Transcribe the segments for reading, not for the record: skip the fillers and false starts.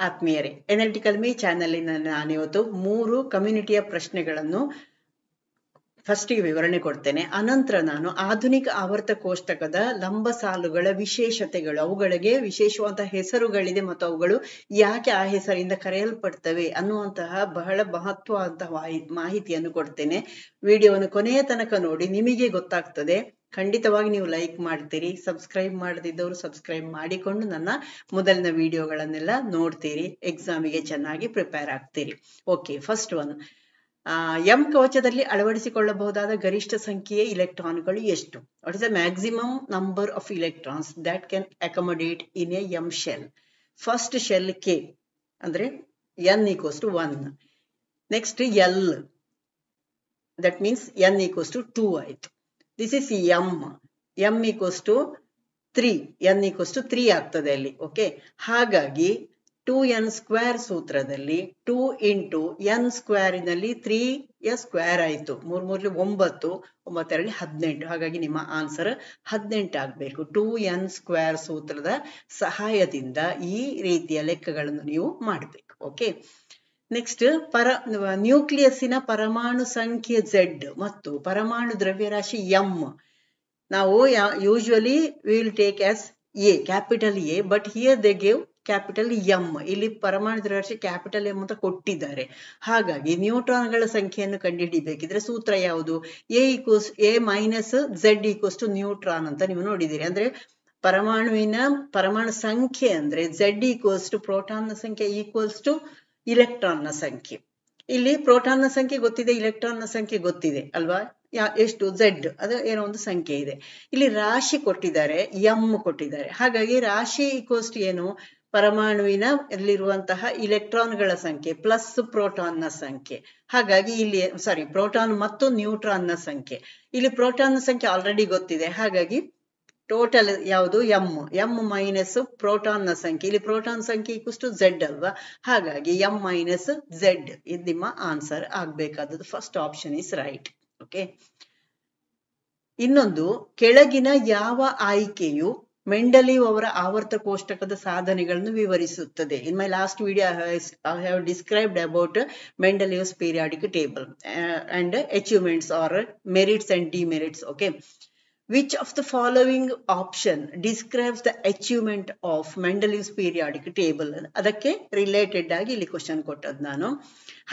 ಆತ್ಮೀಯರೇ, analytical me channel ನಾನಿವತ್ತು 3 ಕಮ್ಯುನಿಟಿಯ ಪ್ರಶ್ನೆಗಳನ್ನು ಫಸ್ಟಿಗೆ ವಿವರಣೆ ಕೊಡ್ತೇನೆ. ಅನಂತರ ನಾನು ಆಧುನಿಕ ಆವರ್ತ ಕೋಷ್ಟಕದ ಲಂಬ ಸಾಲುಗಳ ವಿಶೇಷತೆಗಳು, ಅವುಗಳಿಗೆ ವಿಶೇಷವಾದ ಹೆಸರುಗಳಿದೆ ಮತ್ತು ಅವುಗಳು ಯಾಕೆ ಆ ಹೆಸರಿಂದ ಕರೆಯಲ್ಪಡ್ತವೆ ಅನ್ನುವಂತಹ ಬಹಳ ಮಹತ್ವವಾದಂತಹ ಮಾಹಿತಿಯನ್ನು ಕೊಡ್ತೇನೆ. ವಿಡಿಯೋವನ್ನು ಕೊನೆಯ ತನಕ ನೋಡಿ, ನಿಮಗೆ ಗೊತ್ತಾಗ್ತದೆ. ಖಂಡಿತವಾಗಿ ನೀವು ಲೈಕ್ ಮಾಡ್ತೀರಿ. ಸಬ್ಸ್ಕ್ರೈಬ್ ಮಾಡದಿದ್ದವರು ಸಬ್ಸ್ಕ್ರೈಬ್ ಮಾಡಿಕೊಂಡು ನನ್ನ ಮೊದಲಿನ ವಿಡಿಯೋಗಳನ್ನೆಲ್ಲ ನೋಡ್ತೀರಿ. ಎಕ್ಸಾಮಿಗೆ ಚೆನ್ನಾಗಿ ಪ್ರಿಪೇರ್ ಆಗ್ತೀರಿ. Okay, first one. ಎಂ ಕವಚದಲ್ಲಿ ಅಳವಡಿಸಿಕೊಳ್ಳಬಹುದಾದ ಗರಿಷ್ಠ ಸಂಖ್ಯೆಯ ಇಲೆಕ್ಟ್ರಾನ್ಗಳು ಎಷ್ಟು? What is the maximum number of electrons that can accommodate in a M shell? First shell K ಅಂದ್ರೆ n = 1. Next L, that means n = 2 ಆಯ್ತು. This is m. m = 3. n = 3 ಆಗ್ತದೆ ಅಲ್ಲಿ. ಓಕೆ, ಹಾಗಾಗಿ 2n² ಸೂತ್ರದಲ್ಲಿ 2 × n² ನಲ್ಲಿ 3 ಆಯ್ತು. 3 3 9, 9 2 18. ಹಾಗಾಗಿ ನಿಮ್ಮ ಆನ್ಸರ್ 18 ಆಗ್ಬೇಕು. 2n² ಸೂತ್ರದ ಸಹಾಯದಿಂದ ಈ ರೀತಿಯ ಲೆಕ್ಕಗಳನ್ನು ನೀವು ಮಾಡಬೇಕು. ಓಕೆ, ನೆಕ್ಸ್ಟ್ ನ್ಯೂಕ್ಲಿಯಸ್ಸಿನ ಪರಮಾಣು ಸಂಖ್ಯೆ Z ಮತ್ತು ಪರಮಾಣು ದ್ರವ್ಯರಾಶಿ m ನಾವು usually will take as A, capital A, but here they give capital M. ಇಲ್ಲಿ ಪರಮಾಣು ದ್ರವ್ಯರಾಶಿ ಕ್ಯಾಪಿಟಲ್ M ಅಂತ ಕೊಟ್ಟಿದ್ದಾರೆ. ಹಾಗಾಗಿ ನ್ಯೂಟ್ರಾನ್ಗಳ ಸಂಖ್ಯೆಯನ್ನು ಕಂಡುಹಿಡಿಬೇಕಿದ್ರೆ ಸೂತ್ರ ಯಾವುದು? A - Z = ನ್ಯೂಟ್ರಾನ್ ಅಂತ ನೀವು ನೋಡಿದ್ದೀರಿ. ಅಂದ್ರೆ ಪರಮಾಣು ಸಂಖ್ಯೆ ಅಂದ್ರೆ Z = ಪ್ರೋಟಾನ್ನ ಸಂಖ್ಯೆ = ಇಲೆಕ್ಟ್ರಾನ್ನ ಸಂಖ್ಯೆ. ಇಲ್ಲಿ ಪ್ರೋಟಾನ್ನ ಸಂಖ್ಯೆ ಗೊತ್ತಿದೆ, ಇಲೆಕ್ಟ್ರಾನ್ನ ಸಂಖ್ಯೆ ಗೊತ್ತಿದೆ ಅಲ್ವಾ? ಎಷ್ಟು? Z, ಅದು ಏನೋ ಒಂದು ಸಂಖ್ಯೆ ಇದೆ. ಇಲ್ಲಿ ರಾಶಿ ಕೊಟ್ಟಿದ್ದಾರೆ, m ಕೊಟ್ಟಿದ್ದಾರೆ. ಹಾಗಾಗಿ ರಾಶಿ = ಏನು? ಪರಮಾಣುವಿನಲ್ಲಿರುವಂತಹ ಇಲೆಕ್ಟ್ರಾನ್ಗಳ ಸಂಖ್ಯೆ ಪ್ಲಸ್ ಪ್ರೋಟಾನ್ನ ಸಂಖ್ಯೆ. ಹಾಗಾಗಿ ಇಲ್ಲಿ ಪ್ರೋಟಾನ್ ಮತ್ತು ನ್ಯೂಟ್ರಾನ್ನ ಸಂಖ್ಯೆ. ಇಲ್ಲಿ ಪ್ರೋಟಾನ್ನ ಸಂಖ್ಯೆ ಆಲ್ರೆಡಿ ಗೊತ್ತಿದೆ. ಹಾಗಾಗಿ ಟೋಟಲ್ ಯಾವುದು? m ಮೈನಸ್ ಪ್ರೋಟಾನ್ನ ಸಂಖ್ಯೆ. ಇಲ್ಲಿ ಪ್ರೋಟಾನ್ ಸಂಖ್ಯೆ = Z ಅಲ್ವಾ? ಹಾಗಾಗಿ m - Z ಇದು ನಿಮ್ಮ ಆನ್ಸರ್ ಆಗ್ಬೇಕಾದದ್ದು. First option is right. Okay, ಇನ್ನೊಂದು, ಕೆಳಗಿನ ಯಾವ ಆಯ್ಕೆಯು ಮೆಂಡಲೀವ್ ಅವರ ಆವರ್ತ ಕೋಷ್ಟಕದ ಸಾಧನೆಗಳನ್ನು ವಿವರಿಸುತ್ತದೆ? In my last video I have described about Mendeleev's periodic table and achievements or merits and demerits. Okay, which of the following option describes the achievement of Mendeleev's periodic table? ಅದಕ್ಕೆ related ಆಗಿ ಇಲ್ಲಿ question ಕೊಟ್ಟದ್ದು ನಾನು.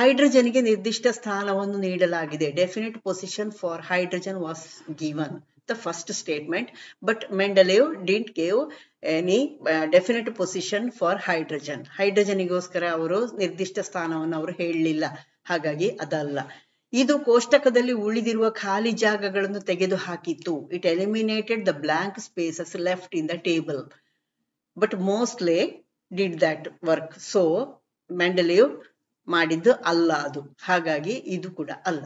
ಹೈಡ್ರೋಜನ್ಗೆ ನಿರ್ದಿಷ್ಟ ಸ್ಥಾನವನ್ನು ನೀಡಲಾಗಿದೆ. Definite position for hydrogen was given, the first statement, but Mendeleev didn't give any definite position for hydrogen. ಹೈಡ್ರೋಜನ್ಗೋಸ್ಕರ ಅವರು ನಿರ್ದಿಷ್ಟ ಸ್ಥಾನವನ್ನು ಅವರು ಹೇಳಲಿಲ್ಲ. ಹಾಗಾಗಿ ಅದಲ್ಲ. ಇದು ಕೋಷ್ಟಕದಲ್ಲಿ ಉಳಿದಿರುವ ಖಾಲಿ ಜಾಗಗಳನ್ನು ತೆಗೆದು ಹಾಕಿತ್ತು. It eliminated the blank spaces left in the table, but Moseley did that work. So Mendeleev ಮಾಡಿದ್ದು ಅಲ್ಲ ಅದು. ಹಾಗಾಗಿ ಇದು ಕೂಡ ಅಲ್ಲ.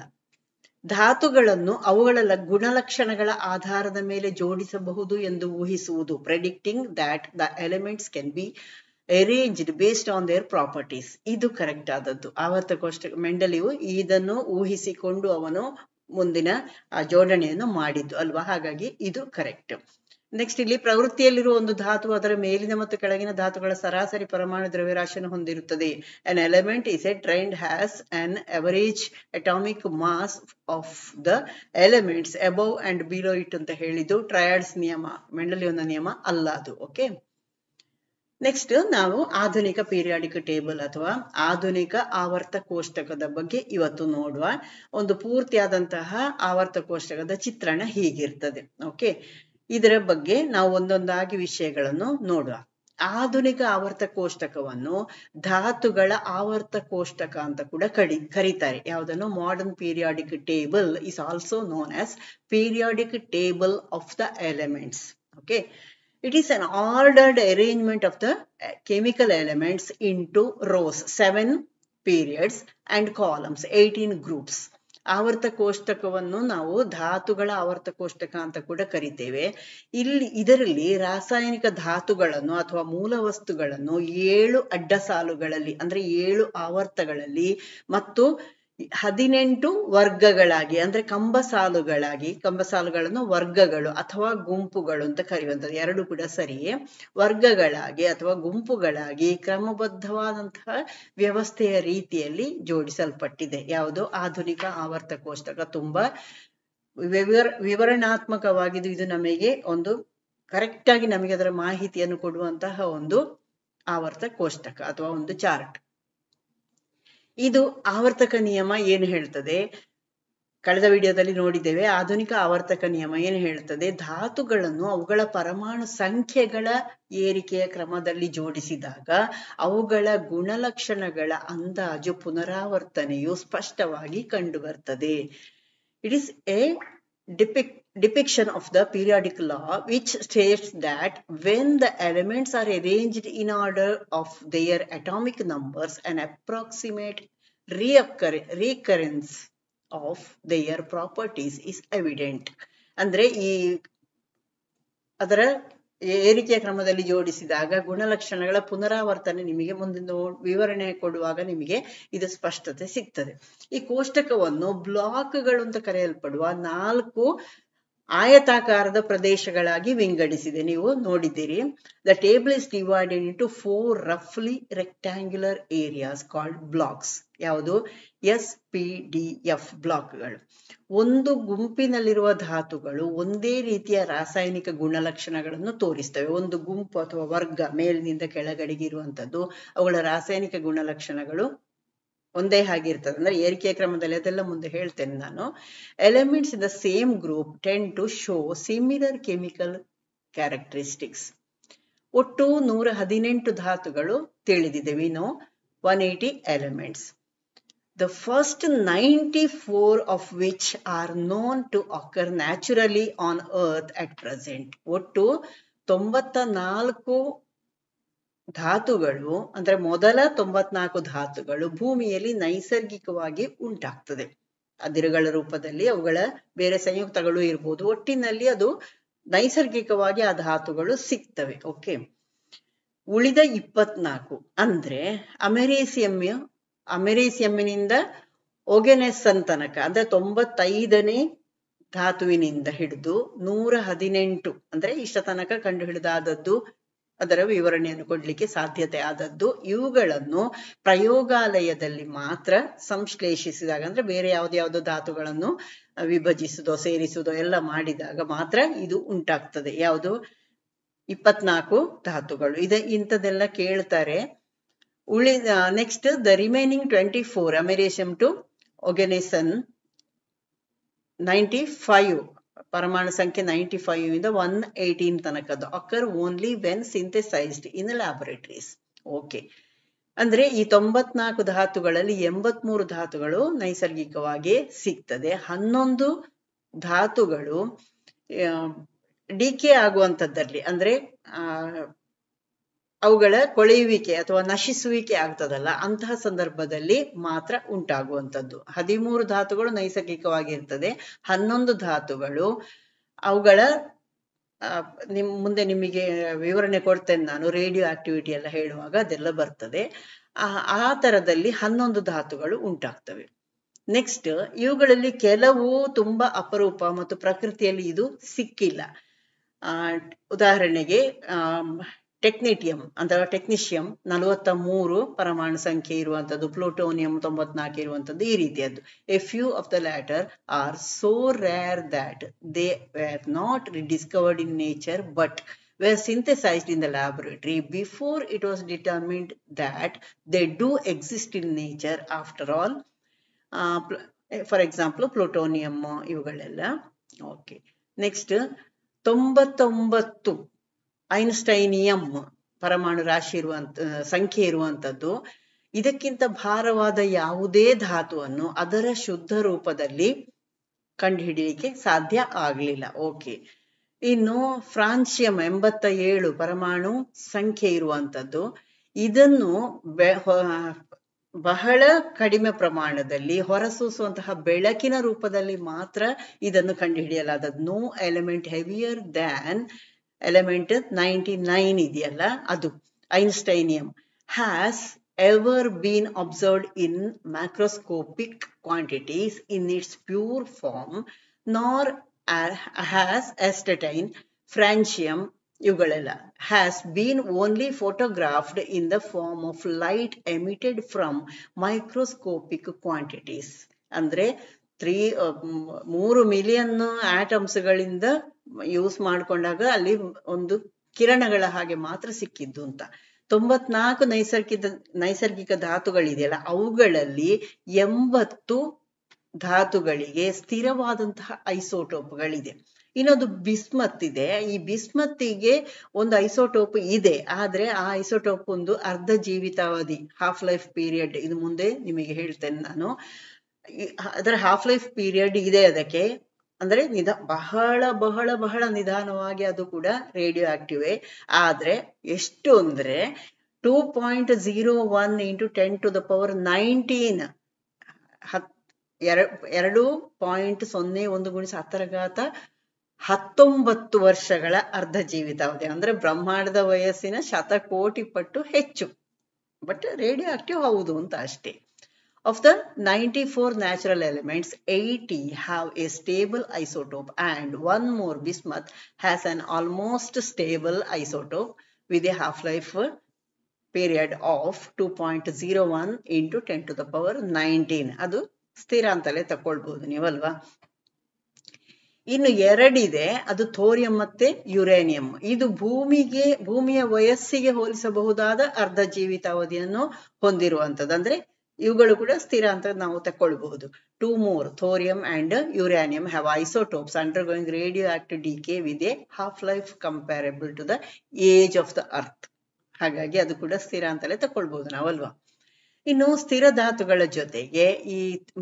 ಧಾತುಗಳನ್ನು ಅವುಗಳ ಗುಣಲಕ್ಷಣಗಳ ಆಧಾರದ ಮೇಲೆ ಜೋಡಿಸಬಹುದು ಎಂದು ಊಹಿಸುವುದು. Predicting that the elements can be arranged based on their properties. ಇದು ಕರೆಕ್ಟ್ ಆದದ್ದು. ಆವರ್ತ ಕೋಷ್ಟಕ ಮೆಂಡಲೀವ್ ಇದನ್ನು ಊಹಿಸಿಕೊಂಡು ಅವನು ಮುಂದಿನ ಜೋಡಣೆಯನ್ನು ಮಾಡಿದ್ದು ಅಲ್ವಾ? ಹಾಗಾಗಿ ಇದು ಕರೆಕ್ಟ್. ನೆಕ್ಸ್ಟ್, ಇಲ್ಲಿ ಪ್ರವೃತ್ತಿಯಲ್ಲಿರುವ ಒಂದು ಧಾತು ಅದರ ಮೇಲಿನ ಮತ್ತು ಕೆಳಗಿನ ಧಾತುಗಳ ಸರಾಸರಿ ಪರಮಾಣು ದ್ರವ್ಯರಾಶಿಯನ್ನು ಹೊಂದಿರುತ್ತದೆ. An element is a trained has an average atomic mass of the elements above and below it ಅಂತ ಹೇಳಿದ್ದು ಟ್ರಯಾಡ್ಸ್ ನಿಯಮ, ಮೆಂಡಲೀವ್ನ ನಿಯಮ ಅಲ್ಲ ಅದು. ಓಕೆ, ನೆಕ್ಸ್ಟ್ ನಾವು ಆಧುನಿಕ ಪೀರಿಯಾಡಿಕ್ ಟೇಬಲ್ ಅಥವಾ ಆಧುನಿಕ ಆವರ್ತ ಕೋಷ್ಟಕದ ಬಗ್ಗೆ ಇವತ್ತು ನೋಡುವ. ಒಂದು ಪೂರ್ತಿಯಾದಂತಹ ಆವರ್ತ ಕೋಷ್ಟಕದ ಚಿತ್ರಣ ಹೀಗಿರ್ತದೆ. ಓಕೆ, ಇದರ ಬಗ್ಗೆ ನಾವು ಒಂದೊಂದಾಗಿ ವಿಷಯಗಳನ್ನು ನೋಡುವ. ಆಧುನಿಕ ಆವರ್ತ ಕೋಷ್ಟಕವನ್ನು ಧಾತುಗಳ ಆವರ್ತ ಕೋಷ್ಟಕ ಅಂತ ಕೂಡ ಕರೀತಾರೆ. ಯಾವುದನ್ನು? Modern periodic table is also known as periodic table of the elements. Okay, it is an ordered arrangement of the chemical elements into rows, 7 periods, and columns, 18 groups. ಆವರ್ತ ಕೋಷ್ಟಕವನ್ನು ನಾವು ಧಾತುಗಳ ಆವರ್ತ ಕೋಷ್ಟಕ ಅಂತ ಕೂಡ ಕರಿತೇವೆ. ಇದರಲ್ಲಿ ರಾಸಾಯನಿಕ ಧಾತುಗಳನ್ನು ಅಥವಾ ಮೂಲ ವಸ್ತುಗಳನ್ನು 7 ಅಡ್ಡ ಸಾಲುಗಳಲ್ಲಿ ಅಂದ್ರೆ 7 ಆವರ್ತಗಳಲ್ಲಿ ಮತ್ತು 18 ವರ್ಗಗಳಾಗಿ ಅಂದ್ರೆ ಕಂಬಸಾಲುಗಳನ್ನು ವರ್ಗಗಳು ಅಥವಾ ಗುಂಪುಗಳು ಅಂತ ಕರೆಯುವಂಥದ್ದು, ಎರಡು ಕೂಡ ಸರಿಯೇ. ವರ್ಗಗಳಾಗಿ ಅಥವಾ ಗುಂಪುಗಳಾಗಿ ಕ್ರಮಬದ್ಧವಾದಂತಹ ವ್ಯವಸ್ಥೆಯ ರೀತಿಯಲ್ಲಿ ಜೋಡಿಸಲ್ಪಟ್ಟಿದೆ. ಯಾವುದು? ಆಧುನಿಕ ಆವರ್ತ ಕೋಷ್ಟಕ. ತುಂಬಾ ವಿವರಣಾತ್ಮಕವಾಗಿದ್ದು, ಇದು ನಮಗೆ ಒಂದು ಕರೆಕ್ಟ್ ಆಗಿ ನಮಗೆ ಅದರ ಮಾಹಿತಿಯನ್ನು ಕೊಡುವಂತಹ ಒಂದು ಆವರ್ತ ಕೋಷ್ಟಕ ಅಥವಾ ಒಂದು ಚಾರ್ಟ್. ಇದು ಆವರ್ತಕ ನಿಯಮ ಏನು ಹೇಳ್ತದೆ? ಕಳೆದ ವಿಡಿಯೋದಲ್ಲಿ ನೋಡಿದ್ದೇವೆ. ಆಧುನಿಕ ಆವರ್ತಕ ನಿಯಮ ಏನು ಹೇಳ್ತದೆ? ಧಾತುಗಳನ್ನು ಅವುಗಳ ಪರಮಾಣು ಸಂಖ್ಯೆಗಳ ಏರಿಕೆಯ ಕ್ರಮದಲ್ಲಿ ಜೋಡಿಸಿದಾಗ ಅವುಗಳ ಗುಣಲಕ್ಷಣಗಳ ಅಂದಾಜು ಪುನರಾವರ್ತನೆಯು ಸ್ಪಷ್ಟವಾಗಿ ಕಂಡುಬರ್ತದೆ. It is A depiction of the periodic law which states that when the elements are arranged in order of their atomic numbers, an approximate recurrence of their properties is evident. ಅಂದ್ರೆ ಈ ಅದರ ಏರಿಕೆಯ ಕ್ರಮದಲ್ಲಿ ಜೋಡಿಸಿದಾಗ ಗುಣಲಕ್ಷಣಗಳ ಪುನರಾವರ್ತನೆ ನಿಮಗೆ ಮುಂದಿನ ವಿವರಣೆ ಕೊಡುವಾಗ ನಿಮಗೆ ಇದು ಸ್ಪಷ್ಟತೆ ಸಿಗ್ತದೆ. ಈ ಕೋಷ್ಟಕವನ್ನು ಬ್ಲಾಕ್ಗಳು ಅಂತ ಕರೆಯಲ್ಪಡುವ 4 ಆಯತಾಕಾರದ ಪ್ರದೇಶಗಳಾಗಿ ವಿಂಗಡಿಸಿದೆ. ನೀವು ನೋಡಿದ್ದೀರಿ. The table is divided into 4 ರಫ್ಲಿ ರೆಕ್ಟ್ಯಾಂಗ್ಯುಲರ್ ಏರಿಯಾಸ್ ಕಾಲ್ಡ್ ಬ್ಲಾಕ್ಸ್. ಯಾವುದು? SPDF ಬ್ಲಾಕ್ಗಳು. ಒಂದು ಗುಂಪಿನಲ್ಲಿರುವ ಧಾತುಗಳು ಒಂದೇ ರೀತಿಯ ರಾಸಾಯನಿಕ ಗುಣಲಕ್ಷಣಗಳನ್ನು ತೋರಿಸ್ತವೆ. ಒಂದು ಗುಂಪು ಅಥವಾ ವರ್ಗ ಮೇಲಿನಿಂದ ಕೆಳಗಡೆಗೆ ಇರುವಂತದ್ದು, ಅವುಗಳ ರಾಸಾಯನಿಕ ಗುಣಲಕ್ಷಣಗಳು ಒಂದೇ ಆಗಿರ್ತದೆ. ಅಂದ್ರೆ ಏರಿಕೆಯ ಕ್ರಮದಲ್ಲಿ, ಅದೆಲ್ಲ ಮುಂದೆ ಹೇಳ್ತೇನೆ ನಾನು. Elements in the same group tend to show similar chemical characteristics. ಒಟ್ಟು 118 ಧಾತುಗಳು ತಿಳಿದಿದೆ. We know 180 elements. The first 94 of which are known to occur naturally on earth at present. ಒಟ್ಟು 94 ಧಾತುಗಳು, ಅಂದ್ರೆ ಮೊದಲ 94 ಧಾತುಗಳು ಭೂಮಿಯಲ್ಲಿ ನೈಸರ್ಗಿಕವಾಗಿ ಉಂಟಾಗ್ತದೆ. ಅದಿರುಗಳ ರೂಪದಲ್ಲಿ ಅವುಗಳ ಬೇರೆ ಸಂಯುಕ್ತಗಳು ಇರ್ಬೋದು. ಒಟ್ಟಿನಲ್ಲಿ ಅದು ನೈಸರ್ಗಿಕವಾಗಿ ಆ ಧಾತುಗಳು ಸಿಗ್ತವೆ. ಓಕೆ. ಉಳಿದ 24 ಅಂದ್ರೆ ಅಮೆರೇಸಿಯಂನಿಂದ ಒಗೆನೆಸನ್ ತನಕ, ಅಂದ್ರೆ 95ನೇ ಧಾತುವಿನಿಂದ ಹಿಡಿದು 118 ಅಂದ್ರೆ ಇಷ್ಟ ತನಕ ಕಂಡು ಹಿಡಿದಾದದ್ದು, ಅದರ ವಿವರಣೆಯನ್ನು ಕೊಡ್ಲಿಕ್ಕೆ ಸಾಧ್ಯತೆ ಆದದ್ದು, ಇವುಗಳನ್ನು ಪ್ರಯೋಗಾಲಯದಲ್ಲಿ ಮಾತ್ರ ಸಂಶ್ಲೇಷಿಸಿದಾಗ, ಅಂದ್ರೆ ಬೇರೆ ಯಾವ್ದಾವ್ದೋ ಧಾತುಗಳನ್ನು ವಿಭಜಿಸುವುದೋ ಸೇರಿಸುವುದೋ ಎಲ್ಲ ಮಾಡಿದಾಗ ಮಾತ್ರ ಇದು ಉಂಟಾಗ್ತದೆ. ಯಾವುದು? 24 ಧಾತುಗಳು. ಇಂಥದೆಲ್ಲ ಕೇಳ್ತಾರೆ. Next the remaining 24 americium to oganesson 95 ಪರಮಾಣು ಸಂಖ್ಯೆ 95 ಇಂದ 118 ತನಕದ್ದು occur only when synthesized in laboratories. Okay. ಅಂದ್ರೆ ಈ 94 ಧಾತುಗಳಲ್ಲಿ 83 ಧಾತುಗಳು ನೈಸರ್ಗಿಕವಾಗಿ ಸಿಗ್ತದೆ. 11 ಧಾತುಗಳು ಡಿಕೆ ಆಗುವಂಥದ್ದಲ್ಲಿ, ಅಂದ್ರೆ ಅವುಗಳ ಕೊಳೆಯುವಿಕೆ ಅಥವಾ ನಶಿಸುವಿಕೆ ಆಗ್ತದಲ್ಲ, ಅಂತಹ ಸಂದರ್ಭದಲ್ಲಿ ಮಾತ್ರ ಉಂಟಾಗುವಂಥದ್ದು. 13 ಧಾತುಗಳು ನೈಸರ್ಗಿಕವಾಗಿರ್ತದೆ. 11 ಧಾತುಗಳು ಅವುಗಳ ಮುಂದೆ ನಿಮಗೆ ವಿವರಣೆ ಕೊಡ್ತೇನೆ ನಾನು, ರೇಡಿಯೋ ಆಕ್ಟಿವಿಟಿ ಎಲ್ಲ ಹೇಳುವಾಗ ಅದೆಲ್ಲ ಬರ್ತದೆ. ಆ ತರದಲ್ಲಿ 11 ಧಾತುಗಳು ಉಂಟಾಗ್ತವೆ. ನೆಕ್ಸ್ಟ್, ಇವುಗಳಲ್ಲಿ ಕೆಲವು ತುಂಬಾ ಅಪರೂಪ ಮತ್ತು ಪ್ರಕೃತಿಯಲ್ಲಿ ಇದು ಸಿಕ್ಕಿಲ್ಲ. ಉದಾಹರಣೆಗೆ ಟೆಕ್ನಿಟಿಯಂ ಅಥವಾ ಟೆಕ್ನಿಷಿಯಂ 43 ಪರಮಾಣು ಸಂಖ್ಯೆ ಇರುವಂತದ್ದು, ಪ್ಲೂಟೋನಿಯಂ 94 ಇರುವಂತದ್ದು, ಈ ರೀತಿಯದ್ದು. A few of the latter are so rare that they were not discovered in nature but were synthesized in the laboratory before it was determined that they do exist in nature after all. For example, plutonium ಇವುಗಳೆಲ್ಲ. Okay. Next 99 ಐನ್ಸ್ಟೈನಿಯಂ ಪರಮಾಣು ರಾಶಿ ಸಂಖ್ಯೆ ಇರುವಂತದ್ದು. ಇದಕ್ಕಿಂತ ಭಾರವಾದ ಯಾವುದೇ ಧಾತುವನ್ನು ಅದರ ಶುದ್ಧ ರೂಪದಲ್ಲಿ ಕಂಡುಹಿಡಿಯಲಿಕ್ಕೆ ಸಾಧ್ಯ ಆಗ್ಲಿಲ್ಲ. ಓಕೆ. ಇನ್ನು ಫ್ರಾನ್ಸಿಯಂ 87 ಪರಮಾಣು ಸಂಖ್ಯೆ ಇರುವಂತದ್ದು. ಇದನ್ನು ಬಹಳ ಕಡಿಮೆ ಪ್ರಮಾಣದಲ್ಲಿ ಹೊರಸೂಸುವಂತಹ ಬೆಳಕಿನ ರೂಪದಲ್ಲಿ ಮಾತ್ರ ಇದನ್ನು ಕಂಡುಹಿಡಿಯಲಾದದ್ದು. No element heavier than element 99 ಇದೆಯಲ್ಲ, ಅದು einsteinium has ever been observed in macroscopic quantities in its pure form, nor has astatine, francium, ಇವುಗಳೆಲ್ಲ has been only photographed in the form of light emitted from microscopic quantities. ಅಂದ್ರೆ 3 million ಆಟಮ್ಸ್ಗಳಿಂದ use ಮಾಡ್ಕೊಂಡಾಗ ಅಲ್ಲಿ ಒಂದು ಕಿರಣಗಳ ಹಾಗೆ ಮಾತ್ರ ಸಿಕ್ಕಿದ್ದು ಅಂತ. 94 ನೈಸರ್ಗಿಕ ಧಾತುಗಳಿದೆಯಲ್ಲ, ಅವುಗಳಲ್ಲಿ 80 ಧಾತುಗಳಿಗೆ ಸ್ಥಿರವಾದಂತಹ ಐಸೋಟೋಪ್ಗಳಿದೆ. ಇನ್ನೊಂದು ಬಿಸ್ಮತ್ ಇದೆ. ಈ ಬಿಸ್ಮತ್ತಿಗೆ ಒಂದು ಐಸೋಟೋಪ್ ಇದೆ, ಆದ್ರೆ ಆ ಐಸೋಟೋಪ್ ಒಂದು ಅರ್ಧ ಜೀವಿತಾವಧಿ, ಹಾಫ್ ಲೈಫ್ ಪೀರಿಯಡ್, ಇದು ಮುಂದೆ ನಿಮಗೆ ಹೇಳ್ತೇನೆ ನಾನು. ಅದರ ಹಾಫ್ ಲೈಫ್ ಪೀರಿಯಡ್ ಇದೆ ಅದಕ್ಕೆ, ಅಂದ್ರೆ ಬಹಳ ಬಹಳ ಬಹಳ ನಿಧಾನವಾಗಿ ಅದು ಕೂಡ ರೇಡಿಯೋ ಆಕ್ಟಿವ್. ಆದ್ರೆ ಎಷ್ಟು ಅಂದ್ರೆ 2.01 into 10 to the power 19 2.01 ಗುಣಿಸಿ 10⁻19 ವರ್ಷಗಳ ಅರ್ಧ ಜೀವಿತಾವಧಿ. ಅಂದ್ರೆ ಬ್ರಹ್ಮಾಂಡದ ವಯಸ್ಸಿನ 100,000,000 ಪಟ್ಟು ಹೆಚ್ಚು. ಬಟ್ ರೇಡಿಯೋ ಆಕ್ಟಿವ್ ಹೌದು ಅಂತ ಅಷ್ಟೇ. Of the 94 natural elements, 80 have a stable isotope and one more bismuth has an almost stable isotope with a half-life period of 2.01 into 10 to the power 19. ಅದು ಸ್ಥಿರ ಅಂತಲೇ ತಕೊಳ್ಬಹುದು ನೀವಲ್ವಾ. ಇನ್ನು ಎರಡಿದೆ, ಅದು ಥೋರಿಯಂ ಮತ್ತೆ ಯುರೇನಿಯಂ. ಇದು ಭೂಮಿಯ ವಯಸ್ಸಿಗೆ ಹೋಲಿಸಬಹುದಾದ ಅರ್ಧ ಜೀವಿತಾವಧಿಯನ್ನು ಹೊಂದಿರುವಂತದ್ದು. ಅಂದ್ರೆ ಇವುಗಳು ಕೂಡ ಸ್ಥಿರ ಅಂತ ನಾವು ತಕೊಳ್ಬಹುದು. 2 more, thorium and uranium, have isotopes undergoing radioactive decay with a half-life comparable to the age of the earth. ಹಾಗಾಗಿ ಅದು ಕೂಡ ಸ್ಥಿರ ಅಂತಲೇ ತಕೊಳ್ಬಹುದು ನಾವಲ್ವಾ. ಇನ್ನು ಸ್ಥಿರ ಧಾತುಗಳ ಜೊತೆಗೆ ಈ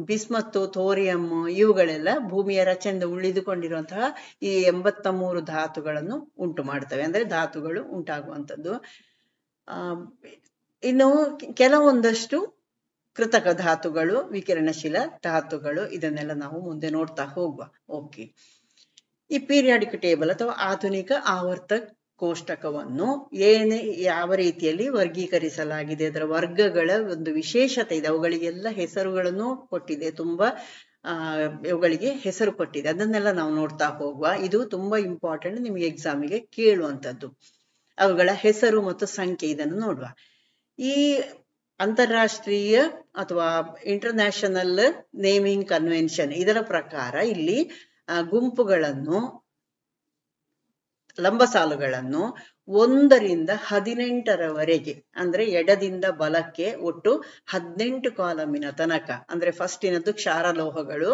ಬಿಸ್ಮತ್ತು, ಥೋರಿಯಂ ಇವುಗಳೆಲ್ಲ ಭೂಮಿಯ ರಚನೆಯಿಂದ ಉಳಿದುಕೊಂಡಿರುವಂತಹ ಈ 83 ಧಾತುಗಳನ್ನು ಉಂಟು ಮಾಡ್ತವೆ. ಅಂದ್ರೆ ಧಾತುಗಳು ಉಂಟಾಗುವಂಥದ್ದು. ಇನ್ನು ಕೆಲವೊಂದಷ್ಟು ಕೃತಕ ಧಾತುಗಳು, ವಿಕಿರಣಶೀಲ ಧಾತುಗಳು, ಇದನ್ನೆಲ್ಲ ನಾವು ಮುಂದೆ ನೋಡ್ತಾ ಹೋಗುವ. ಓಕೆ, ಈ ಪೀರಿಯಾಡಿಕ್ ಟೇಬಲ್ ಅಥವಾ ಆಧುನಿಕ ಆವರ್ತ ಕೋಷ್ಟಕವನ್ನು ಯಾವ ರೀತಿಯಲ್ಲಿ ವರ್ಗೀಕರಿಸಲಾಗಿದೆ, ಅದರ ವರ್ಗಗಳ ಒಂದು ವಿಶೇಷತೆ ಇದೆ. ಅವುಗಳಿಗೆಲ್ಲ ಹೆಸರುಗಳನ್ನು ಕೊಟ್ಟಿದೆ, ತುಂಬಾ ಇವುಗಳಿಗೆ ಹೆಸರು ಕೊಟ್ಟಿದೆ. ಅದನ್ನೆಲ್ಲ ನಾವು ನೋಡ್ತಾ ಹೋಗುವ. ಇದು ತುಂಬಾ ಇಂಪಾರ್ಟೆಂಟ್, ನಿಮಗೆ ಎಕ್ಸಾಮಿಗೆ ಕೇಳುವಂಥದ್ದು. ಅವುಗಳ ಹೆಸರು ಮತ್ತು ಸಂಖ್ಯೆ ಇದನ್ನು ನೋಡುವ. ಈ ಅಂತಾರಾಷ್ಟ್ರೀಯ ಅಥವಾ ಇಂಟರ್ನ್ಯಾಷನಲ್ ನೇಮಿಂಗ್ ಕನ್ವೆನ್ಷನ್ ಇದರ ಪ್ರಕಾರ ಇಲ್ಲಿ ಗುಂಪುಗಳನ್ನು, ಲಂಬ ಸಾಲುಗಳನ್ನು 1 ರಿಂದ 18ರವರೆಗೆ, ಅಂದ್ರೆ ಎಡದಿಂದ ಬಲಕ್ಕೆ ಒಟ್ಟು 18 ಕಾಲಮಿನ ತನಕ. ಅಂದ್ರೆ ಫಸ್ಟಿನದ್ದು ಕ್ಷಾರಲೋಹಗಳು,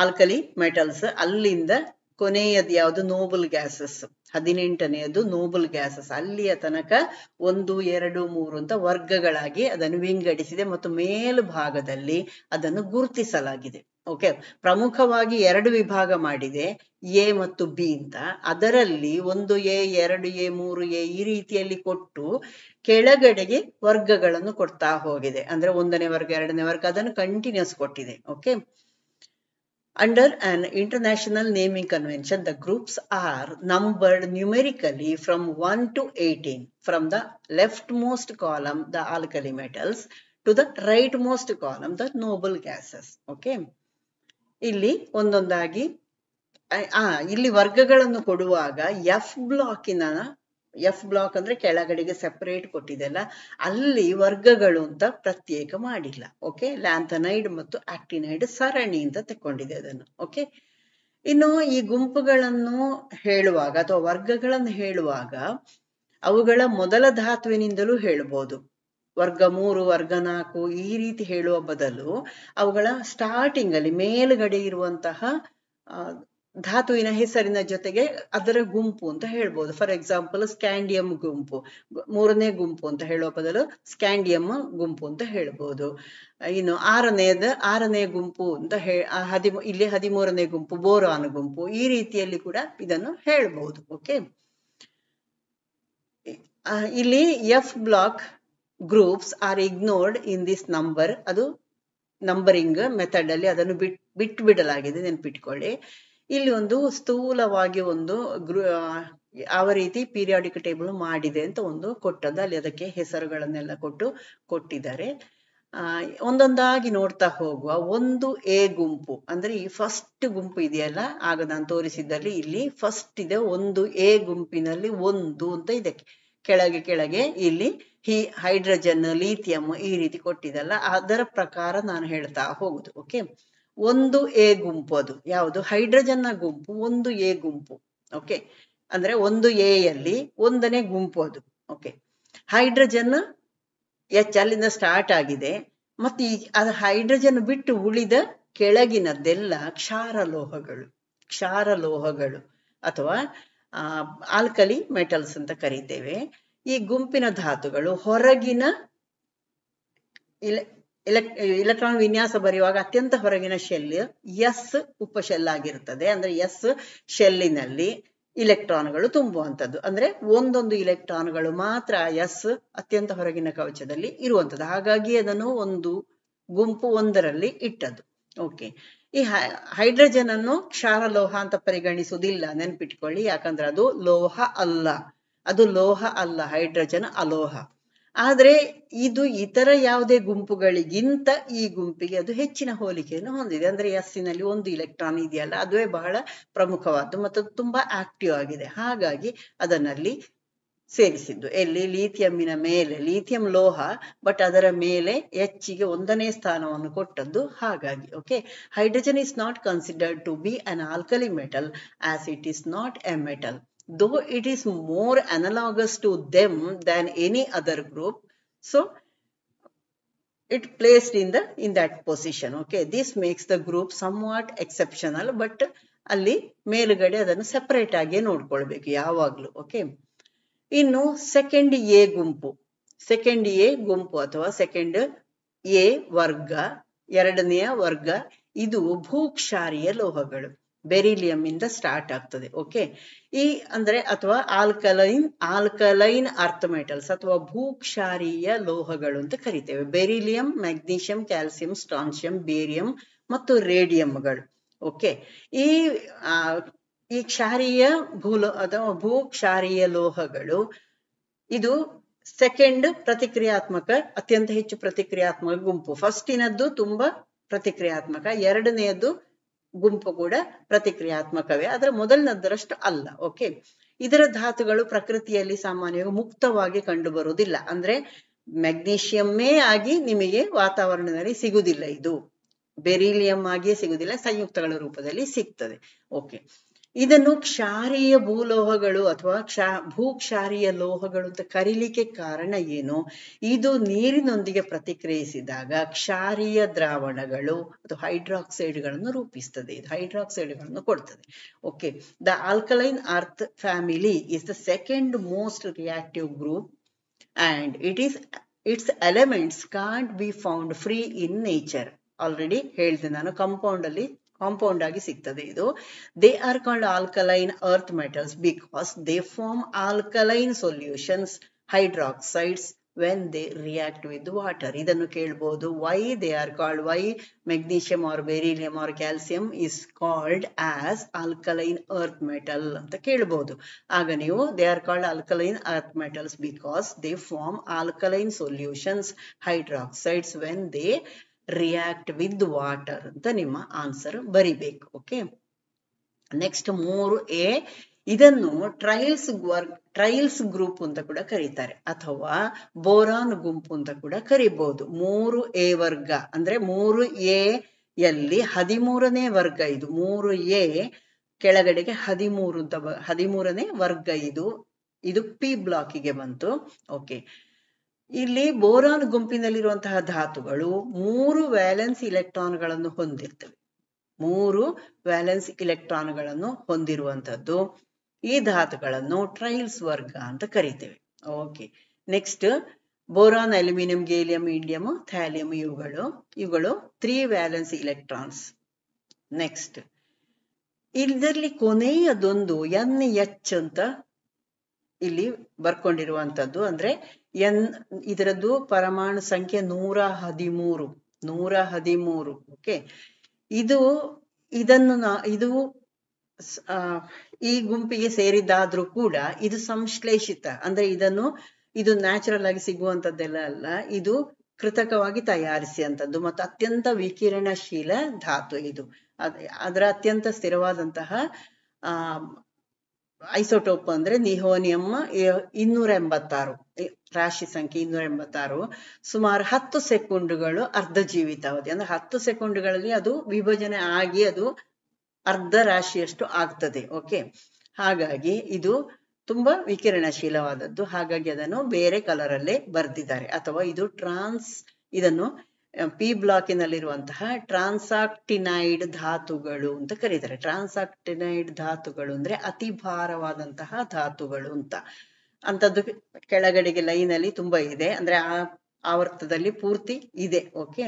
ಆಲ್ಕಲಿ ಮೆಟಲ್ಸ್, ಅಲ್ಲಿಂದ ಕೊನೆಯದು ಯಾವುದು ನೋಬಲ್ ಗ್ಯಾಸಸ್, 18ನೇದು ನೋಬಲ್ ಗ್ಯಾಸಸ್, ಅಲ್ಲಿಯ ತನಕ 1, 2, 3 ಅಂತ ವರ್ಗಗಳಾಗಿ ಅದನ್ನು ವಿಂಗಡಿಸಿದೆ ಮತ್ತು ಮೇಲ್ಭಾಗದಲ್ಲಿ ಅದನ್ನು ಗುರುತಿಸಲಾಗಿದೆ. ಓಕೆ, ಪ್ರಮುಖವಾಗಿ 2 ವಿಭಾಗ ಮಾಡಿದೆ, ಎ ಮತ್ತು ಬಿ ಅಂತ. ಅದರಲ್ಲಿ 1A, 2A, 3A ಈ ರೀತಿಯಲ್ಲಿ ಕೊಟ್ಟು ಕೆಳಗಡೆಗೆ ವರ್ಗಗಳನ್ನು ಕೊಡ್ತಾ ಹೋಗಿದೆ. ಅಂದ್ರೆ 1ನೇ ವರ್ಗ, 2ನೇ ವರ್ಗ, ಅದನ್ನು ಕಂಟಿನ್ಯೂಸ್ ಕೊಟ್ಟಿದೆ. Okay, under an international naming convention, the groups are numbered numerically from 1 to 18. From the leftmost column, the alkali metals, to the rightmost column, the noble gases. Okay, ಇಲ್ಲಿ ಒಂದೊಂದಾಗಿ ಇಲ್ಲಿ ವರ್ಗಗಳನ್ನು ಕೊಡುವಾಗ ಎಫ್ ಬ್ಲಾಕ್ ಅಂದ್ರೆ ಕೆಳಗಡೆಗೆ separate ಕೊಟ್ಟಿದೆಲ್ಲ, ಅಲ್ಲಿ ವರ್ಗಗಳು ಅಂತ ಪ್ರತ್ಯೇಕ ಮಾಡಿಲ್ಲ. ಓಕೆ, ಲ್ಯಾಂಥನೈಡ್ ಮತ್ತು ಆಕ್ಟಿನೈಡ್ ಸರಣಿ ಅಂತ ತಕೊಂಡಿದೆ ಅದನ್ನು. ಓಕೆ, ಇನ್ನು ಈ ಗುಂಪುಗಳನ್ನು ಹೇಳುವಾಗ ಅಥವಾ ವರ್ಗಗಳನ್ನು ಹೇಳುವಾಗ ಅವುಗಳ ಮೊದಲ ಧಾತುವಿನಿಂದಲೂ ಹೇಳ್ಬೋದು. ವರ್ಗ 3, ವರ್ಗ 4 ಈ ರೀತಿ ಹೇಳುವ ಬದಲು ಅವುಗಳ ಸ್ಟಾರ್ಟಿಂಗ್ ಅಲ್ಲಿ ಮೇಲ್ಗಡೆ ಇರುವಂತಹ ಧಾತುವಿನ ಹೆಸರಿನ ಜೊತೆಗೆ ಅದರ ಗುಂಪು ಅಂತ ಹೇಳ್ಬೋದು. ಫಾರ್ ಎಕ್ಸಾಂಪಲ್, ಸ್ಕ್ಯಾಂಡಿಯಂ ಗುಂಪು 3ನೇ ಗುಂಪು ಅಂತ ಹೇಳುವ ಬದಲು ಸ್ಕ್ಯಾಂಡಿಯಂ ಗುಂಪು ಅಂತ ಹೇಳ್ಬೋದು. ಇನ್ನು 6ನೇ ಗುಂಪು ಅಂತ ಇಲ್ಲಿ 13ನೇ ಗುಂಪು ಬೋರಾನ್ ಗುಂಪು, ಈ ರೀತಿಯಲ್ಲಿ ಕೂಡ ಇದನ್ನು ಹೇಳ್ಬಹುದು. ಓಕೆ, ಇಲ್ಲಿ F block groups are ignored in this number. ಅದು ನಂಬರಿಂಗ್ ಮೆಥಡ್ ಅಲ್ಲಿ ಅದನ್ನು ಬಿಟ್ಟು ಬಿಡಲಾಗಿದೆ, ನೆನ್ಪಿಟ್ಕೊಳ್ಳಿ. ಇಲ್ಲಿ ಒಂದು ಸ್ಥೂಲವಾಗಿ ಒಂದು ಯಾವ ರೀತಿ ಪೀರಿಯಾಡಿಕ್ ಟೇಬಲ್ ಮಾಡಿದೆ ಅಂತ ಒಂದು ಕೊಟ್ಟದ್ದು, ಅಲ್ಲಿ ಅದಕ್ಕೆ ಹೆಸರುಗಳನ್ನೆಲ್ಲ ಕೊಟ್ಟಿದ್ದಾರೆ. ಒಂದೊಂದಾಗಿ ನೋಡ್ತಾ ಹೋಗುವ. ಒಂದು ಎ ಗುಂಪು ಅಂದ್ರೆ ಈ ಫಸ್ಟ್ ಗುಂಪು ಇದೆಯಲ್ಲ, ಆಗ ನಾನು ತೋರಿಸಿದ್ದಲ್ಲಿ ಇಲ್ಲಿ ಫಸ್ಟ್ ಇದೆ. ಒಂದು ಎ ಗುಂಪಿನಲ್ಲಿ 1 ಅಂತ ಇದೆ. ಕೆಳಗೆ ಇಲ್ಲಿ ಹೈಡ್ರೋಜನ್, ಲಿಥಿಯಂ ಈ ರೀತಿ ಕೊಟ್ಟಿದಲ್ಲ, ಅದರ ಪ್ರಕಾರ ನಾನು ಹೇಳ್ತಾ ಹೋಗುದು. ಓಕೆ, ಒಂದು ಎ ಗುಂಪು ಅದು ಯಾವುದು? ಹೈಡ್ರೋಜನ್ ನ ಗುಂಪು ಒಂದು ಎ ಗುಂಪು. ಓಕೆ, ಅಂದ್ರೆ ಒಂದು ಎ ಯಲ್ಲಿ 1ನೇ ಗುಂಪು ಅದು. ಓಕೆ, ಹೈಡ್ರೋಜನ್ ಅಲ್ಲಿಂದ ಸ್ಟಾರ್ಟ್ ಆಗಿದೆ. ಮತ್ತೆ ಅದು ಹೈಡ್ರೋಜನ್ ಬಿಟ್ಟು ಉಳಿದ ಕೆಳಗಿನದ್ದೆಲ್ಲ ಕ್ಷಾರಲೋಹಗಳು ಅಥವಾ ಆಲ್ಕಲಿ ಮೆಟಲ್ಸ್ ಅಂತ ಕರಿತೇವೆ. ಈ ಗುಂಪಿನ ಧಾತುಗಳು ಹೊರಗಿನ ಇಲೆಕ್ಟ್ರಾನ್ ವಿನ್ಯಾಸ ಬರೆಯುವಾಗ ಅತ್ಯಂತ ಹೊರಗಿನ ಶೆಲ್ ಎಸ್ ಉಪಶೆಲ್ ಆಗಿರ್ತದೆ. ಅಂದ್ರೆ ಎಸ್ ಶೆಲ್ಲಿನಲ್ಲಿ ಇಲೆಕ್ಟ್ರಾನ್ಗಳು ತುಂಬುವಂಥದ್ದು. ಅಂದ್ರೆ ಒಂದೊಂದು ಇಲೆಕ್ಟ್ರಾನ್ಗಳು ಮಾತ್ರ ಎಸ್ ಅತ್ಯಂತ ಹೊರಗಿನ ಕವಚದಲ್ಲಿ ಇರುವಂಥದ್ದು. ಹಾಗಾಗಿ ಅದನ್ನು ಒಂದು ಗುಂಪು 1ರಲ್ಲಿ ಇಟ್ಟದ್ದು. ಓಕೆ, ಈ ಹೈಡ್ರೋಜನ್ ಅನ್ನು ಕ್ಷಾರಲೋಹ ಅಂತ ಪರಿಗಣಿಸುವುದಿಲ್ಲ, ನೆನ್ಪಿಟ್ಕೊಳ್ಳಿ. ಯಾಕಂದ್ರೆ ಅದು ಲೋಹ ಅಲ್ಲ, ಹೈಡ್ರೋಜನ್ ಅಲೋಹ. ಆದ್ರೆ ಇದು ಇತರ ಯಾವುದೇ ಗುಂಪುಗಳಿಗಿಂತ ಈ ಗುಂಪಿಗೆ ಅದು ಹೆಚ್ಚಿನ ಹೋಲಿಕೆಯನ್ನು ಹೊಂದಿದೆ. ಅಂದ್ರೆ ಎಸ್ಸಿನಲ್ಲಿ 1 ಇಲೆಕ್ಟ್ರಾನ್ ಇದೆಯಲ್ಲ, ಅದುವೇ ಬಹಳ ಪ್ರಮುಖವಾದ್ದು ಮತ್ತು ತುಂಬಾ ಆಕ್ಟಿವ್ ಆಗಿದೆ. ಹಾಗಾಗಿ ಅದನ್ನಲ್ಲಿ ಸೇರಿಸಿದ್ದು. ಎಲ್ಲಿ? ಲಿಥಿಯಂನ ಮೇಲೆ. ಲಿಥಿಯಂ ಲೋಹ, ಬಟ್ ಅದರ ಮೇಲೆ ಹೆಚ್ಚಿಗೆ 1ನೇ ಸ್ಥಾನವನ್ನು ಕೊಟ್ಟದ್ದು. ಹಾಗಾಗಿ okay, hydrogen is not considered to be an alkali metal as it is not a metal, though it is more analogous to them than any other group, so it placed in that position. Okay, this makes the group somewhat exceptional, but ಅಲ್ಲಿ ಮೇಲುಗಡೆ ಅದನ್ನು separate ಆಗಿ ನೋಡ್ಕೊಳ್ಬೇಕು ಯಾವಾಗ್ಲೂ. Okay, ಇನ್ನು second A ಗುಂಪು ಅಥವಾ second A ವರ್ಗ, 2ನೆಯ ವರ್ಗ, ಇದು ಭೂಕ್ಷಾರೀಯ ಲೋಹಗಳು. ಬೆರಿಲಿಯಂ ಇಂದ ಸ್ಟಾರ್ಟ್ ಆಗ್ತದೆ. ಓಕೆ, ಈ ಅಂದ್ರೆ ಅಥವಾ ಆಲ್ಕಲೈನ್ ಅರ್ತ್ ಮೆಟಲ್ಸ್ ಅಥವಾ ಭೂಕ್ಷಾರೀಯ ಲೋಹಗಳು ಅಂತ ಕರಿತೇವೆ. ಬೆರಿಲಿಯಂ, ಮ್ಯಾಗ್ನೀಷಿಯಂ, ಕ್ಯಾಲ್ಸಿಯಂ, ಸ್ಟ್ರಾನ್ಸಿಯಂ, ಬೇರಿಯಂ ಮತ್ತು ರೇಡಿಯಂಗಳು. ಓಕೆ, ಈ ಕ್ಷಾರೀಯ ಅಥವಾ ಭೂಕ್ಷಾರೀಯ ಲೋಹಗಳು ಇದು ಸೆಕೆಂಡ್ ಪ್ರತಿಕ್ರಿಯಾತ್ಮಕ, ಅತ್ಯಂತ ಹೆಚ್ಚು ಪ್ರತಿಕ್ರಿಯಾತ್ಮಕ ಗುಂಪು. ಫಸ್ಟಿನದ್ದು ತುಂಬಾ ಪ್ರತಿಕ್ರಿಯಾತ್ಮಕ, 2ನೇಯದ್ದು ಗುಂಪು ಕೂಡ ಪ್ರತಿಕ್ರಿಯಾತ್ಮಕವೇ, ಆದ್ರೆ ಮೊದಲನದರಷ್ಟು ಅಲ್ಲ. ಓಕೆ, ಇದರ ಧಾತುಗಳು ಪ್ರಕೃತಿಯಲ್ಲಿ ಸಾಮಾನ್ಯವಾಗಿ ಮುಕ್ತವಾಗಿ ಕಂಡು ಬರುವುದಿಲ್ಲ. ಅಂದ್ರೆ ಮ್ಯಾಗ್ನೀಷಿಯಮ್ಮೇ ಆಗಿ ನಿಮಗೆ ವಾತಾವರಣದಲ್ಲಿ ಸಿಗುವುದಿಲ್ಲ, ಇದು ಬೆರಿಲಿಯಂ ಆಗಿಯೇ ಸಿಗುವುದಿಲ್ಲ, ಸಂಯುಕ್ತಗಳ ರೂಪದಲ್ಲಿ ಸಿಗ್ತದೆ. ಓಕೆ, ಇದನ್ನು ಕ್ಷಾರೀಯ ಭೂಲೋಹಗಳು ಅಥವಾ ಭೂಕ್ಷಾರೀಯ ಲೋಹಗಳು ಅಂತ ಕರೀಲಿಕ್ಕೆ ಕಾರಣ ಏನು? ಇದು ನೀರಿನೊಂದಿಗೆ ಪ್ರತಿಕ್ರಿಯಿಸಿದಾಗ ಕ್ಷಾರೀಯ ದ್ರಾವಣಗಳು ಅಥವಾ ಹೈಡ್ರಾಕ್ಸೈಡ್ಗಳನ್ನು ರೂಪಿಸ್ತದೆ. ಇದು ಹೈಡ್ರಾಕ್ಸೈಡ್ಗಳನ್ನು ಕೊಡ್ತದೆ. Okay, the alkaline earth family is the second most reactive group and its elements can't be found free in nature. Already ಹೇಳಿದೆ ನಾನು, ಕಾಂಪೌಂಡ್ ಆಗಿ ಸಿಗ್ತದೆ ಇದು. They are called alkaline earth metals because they form alkaline solutions, hydroxides, when they react with water. ಇದನ್ನು ಕೇಳಬಹುದು. why magnesium or beryllium or calcium is called as alkaline earth metal ಅಂತ ಕೇಳಬಹುದು. ಆಗ ನೀವು they are called alkaline earth metals because they form alkaline solutions, hydroxides, when they react with water ಅಂತ ನಿಮ್ಮ answer ಬರಿಬೇಕು. Okay, next 3A, ಇದನ್ನು trails group ಅಂತ ಕೂಡ ಕರೀತಾರೆ ಅಥವಾ ಬೋರಾನ್ ಗುಂಪು ಅಂತ ಕೂಡ ಕರಿಬಹುದು. 3A ವರ್ಗ ಅಂದ್ರೆ 3A ಯಲ್ಲಿ 13ನೇ ವರ್ಗ ಇದು. 3A ಕೆಳಗಡೆಗೆ 13ನೇ ವರ್ಗ ಇದು ಪಿ ಬ್ಲಾಕಿಗೆ ಬಂತು. ಓಕೆ, ಇಲ್ಲಿ ಬೋರಾನ್ ಗುಂಪಿನಲ್ಲಿರುವಂತಹ ಧಾತುಗಳು 3 ವ್ಯಾಲೆನ್ಸ್ ಇಲೆಕ್ಟ್ರಾನ್ಗಳನ್ನು ಹೊಂದಿರ್ತವೆ. 3 ವ್ಯಾಲೆನ್ಸ್ ಇಲೆಕ್ಟ್ರಾನ್ಗಳನ್ನು ಹೊಂದಿರುವಂತದ್ದು. ಈ ಧಾತುಗಳನ್ನು ಟ್ರೈಲ್ಸ್ ವರ್ಗ ಅಂತ ಕರಿತೇವೆ. Okay, next boron, aluminium, gallium, indium, thallium ಇವುಗಳು 3 ವ್ಯಾಲೆನ್ಸ್ ಇಲೆಕ್ಟ್ರಾನ್ಸ್. ನೆಕ್ಸ್ಟ್ ಇದರಲ್ಲಿ ಕೊನೆಯದೊಂದು NH ಅಂತ ಇಲ್ಲಿ ಬರ್ಕೊಂಡಿರುವಂತದ್ದು. ಅಂದ್ರೆ ಇದರದ್ದು ಪರಮಾಣು ಸಂಖ್ಯೆ 113. ಓಕೆ, ಇದು ಈ ಗುಂಪಿಗೆ ಸೇರಿದ್ದಾದ್ರೂ ಕೂಡ ಇದು ಸಂಶ್ಲೇಷಿತ, ಅಂದ್ರೆ ಇದು ನ್ಯಾಚುರಲ್ ಆಗಿ ಸಿಗುವಂತದ್ದೆಲ್ಲ ಅಲ್ಲ, ಇದು ಕೃತಕವಾಗಿ ತಯಾರಿಸಿ ಅಂತದ್ದು ಮತ್ತು ಅತ್ಯಂತ ವಿಕಿರಣಶೀಲ ಧಾತು ಇದು. ಅದರ ಅತ್ಯಂತ ಸ್ಥಿರವಾದಂತಹ ಐಸೋಟೋಪ್ ಅಂದ್ರೆ ನಿಹೋನಿಯಂ 286, ರಾಶಿ ಸಂಖ್ಯೆ 286, ಸುಮಾರು 10 ಸೆಕೆಂಡುಗಳು ಅರ್ಧ ಜೀವಿತಾವಧಿ. ಅಂದ್ರೆ 10 ಸೆಕೆಂಡುಗಳಲ್ಲಿ ಅದು ವಿಭಜನೆ ಆಗಿ ಅದು ಅರ್ಧ ರಾಶಿಯಷ್ಟು ಆಗ್ತದೆ. ಓಕೆ, ಹಾಗಾಗಿ ಇದು ತುಂಬಾ ವಿಕಿರಣಶೀಲವಾದದ್ದು. ಹಾಗಾಗಿ ಅದನ್ನು ಬೇರೆ ಕಲರ್ ಅಲ್ಲೇ ಬರ್ದಿದ್ದಾರೆ. ಅಥವಾ ಇದು ಇದನ್ನು ಪಿ ಬ್ಲಾಕಿನಲ್ಲಿರುವಂತಹ ಟ್ರಾನ್ಸಾಕ್ಟಿನೈಡ್ ಧಾತುಗಳು ಅಂತ ಕರೀತಾರೆ. ಟ್ರಾನ್ಸಾಕ್ಟಿನೈಡ್ ಧಾತುಗಳು ಅಂದ್ರೆ ಅತಿ ಭಾರವಾದಂತಹ ಧಾತುಗಳು ಅಂತದ್ದು ಕೆಳಗಡೆಗೆ ಲೈನ್ ಅಲ್ಲಿ ತುಂಬಾ ಇದೆ, ಅಂದ್ರೆ ಆ ಆವರ್ತದಲ್ಲಿ ಪೂರ್ತಿ ಇದೆ. ಓಕೆ,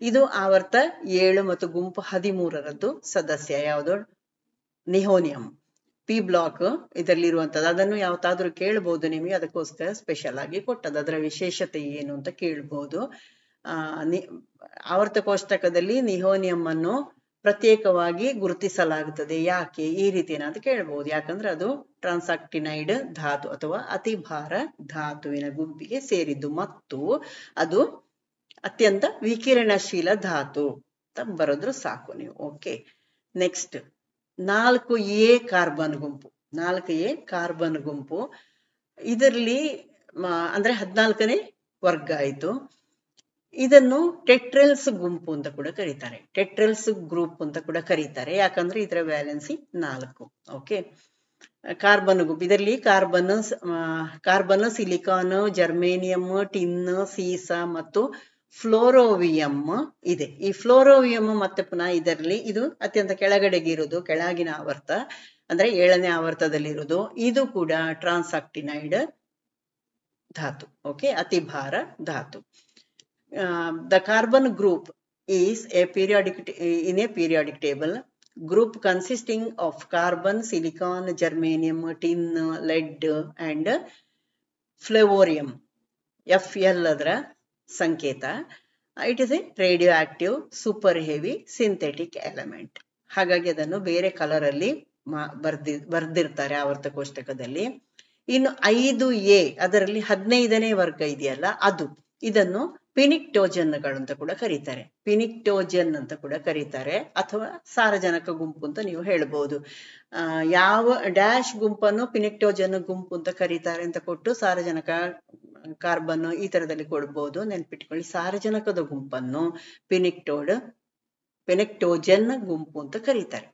ಇದು ಆವರ್ತ 7 ಮತ್ತು ಗುಂಪು 13ರದ್ದು ಸದಸ್ಯ ಯಾವುದು? ನಿಹೋನಿಯಂ. ಪಿ ಬ್ಲಾಕ್ ಇದರಲ್ಲಿರುವಂತದ್ದು. ಅದನ್ನು ಯಾವತ್ತಾದ್ರೂ ಕೇಳ್ಬಹುದು ನಿಮಗೆ, ಅದಕ್ಕೋಸ್ಕರ ಸ್ಪೆಷಲ್ ಆಗಿ ಕೊಟ್ಟದ್ದು. ಅದರ ವಿಶೇಷತೆ ಏನು ಅಂತ ಕೇಳ್ಬಹುದು. ಆವರ್ತ ಕೋಷ್ಟಕದಲ್ಲಿ ನಿಹೋನಿಯಂ ಅನ್ನು ಪ್ರತ್ಯೇಕವಾಗಿ ಗುರುತಿಸಲಾಗುತ್ತದೆ. ಯಾಕೆ ಈ ರೀತಿನ ಅಂತ ಕೇಳ್ಬಹುದು. ಯಾಕಂದ್ರೆ ಅದು ಟ್ರಾನ್ಸಾಕ್ಟಿನೈಡ್ ಧಾತು ಅಥವಾ ಅತಿ ಭಾರ ಧಾತುವಿನ ಗುಂಪಿಗೆ ಸೇರಿದ್ದು ಮತ್ತು ಅದು ಅತ್ಯಂತ ವಿಕಿರಣಶೀಲ ಧಾತು ಅಂತ ಬರೆದ್ರು ಸಾಕು ನೀವು. ಓಕೆ, ನೆಕ್ಸ್ಟ್ 4A ಕಾರ್ಬನ್ ಗುಂಪು. 4A ಕಾರ್ಬನ್ ಗುಂಪು ಇದರಲ್ಲಿ ಅಂದ್ರೆ 14ನೇ ವರ್ಗ ಆಯ್ತು. ಇದನ್ನು ಟೆಟ್ರಲ್ಸ್ ಗುಂಪು ಅಂತ ಕೂಡ ಕರೀತಾರೆ. ಟೆಟ್ರಲ್ಸ್ ಗ್ರೂಪ್ ಅಂತ ಕೂಡ ಕರೀತಾರೆ. ಯಾಕಂದ್ರೆ ಇದರ ವ್ಯಾಲೆನ್ಸಿ 4. ಓಕೆ, ಕಾರ್ಬನ್ ಗುಂಪು ಇದರಲ್ಲಿ ಕಾರ್ಬನ್, ಸಿಲಿಕಾನ್, ಜರ್ಮೇನಿಯಂ, ಟಿನ್, ಸೀಸಾ ಮತ್ತು ಫ್ಲೋರೋವಿಯಂ ಇದೆ. ಈ ಫ್ಲೋರೋವಿಯಂ ಮತ್ತೆ ಪುನಃ ಇದರಲ್ಲಿ ಇದು ಅತ್ಯಂತ ಕೆಳಗಡೆಗೆ ಇರುವುದು, ಕೆಳಗಿನ ಆವರ್ತ ಅಂದ್ರೆ 7ನೇ ಆವರ್ತದಲ್ಲಿರುವುದು. ಇದು ಕೂಡ ಟ್ರಾನ್ಸಾಕ್ಟಿನೈಡ್ ಧಾತು. ಓಕೆ, ಅತಿ ಭಾರ ಧಾತು. The carbon group is in a periodic table. Group consisting of carbon, silicon, germanium, tin, lead and flavorium. Fl ಅದರ ಸಂಕೇತ. It is a radioactive super heavy synthetic element. ಹಾಗಾಗಿ ಅದನ್ನು ಬೇರೆ ಕಲರ್ ಅಲ್ಲಿ ಬರ್ದಿರ್ತಾರೆ ಆವರ್ತ ಕೋಷ್ಟಕದಲ್ಲಿ. ಇನ್ನು 5A ಅದರಲ್ಲಿ 15ನೇ ವರ್ಗ ಇದೆಯಲ್ಲ, ಇದನ್ನು ಪಿನಿಕ್ಟೋಜನ್ಗಳು ಅಂತ ಕೂಡ ಕರೀತಾರೆ. ಪಿನಿಕ್ಟೋಜನ್ ಅಂತ ಕೂಡ ಕರೀತಾರೆ, ಅಥವಾ ಸಾರಜನಕ ಗುಂಪು ಅಂತ ನೀವು ಹೇಳ್ಬಹುದು. ಯಾವ ಡ್ಯಾಶ್ ಗುಂಪನ್ನು ಪಿನಿಕ್ಟೋಜನ್ ಗುಂಪು ಅಂತ ಕರೀತಾರೆ ಅಂತ ಕೊಟ್ಟು ಸಾರಜನಕ, ಕಾರ್ಬನ್ ಈ ತರದಲ್ಲಿ ಕೊಡ್ಬೋದು. ನೆನ್ಪಿಟ್ಕೊಳ್ಳಿ, ಸಾರಜನಕದ ಗುಂಪನ್ನು ಪೆನೆಕ್ಟೋಜನ್ ಗುಂಪು ಅಂತ ಕರೀತಾರೆ.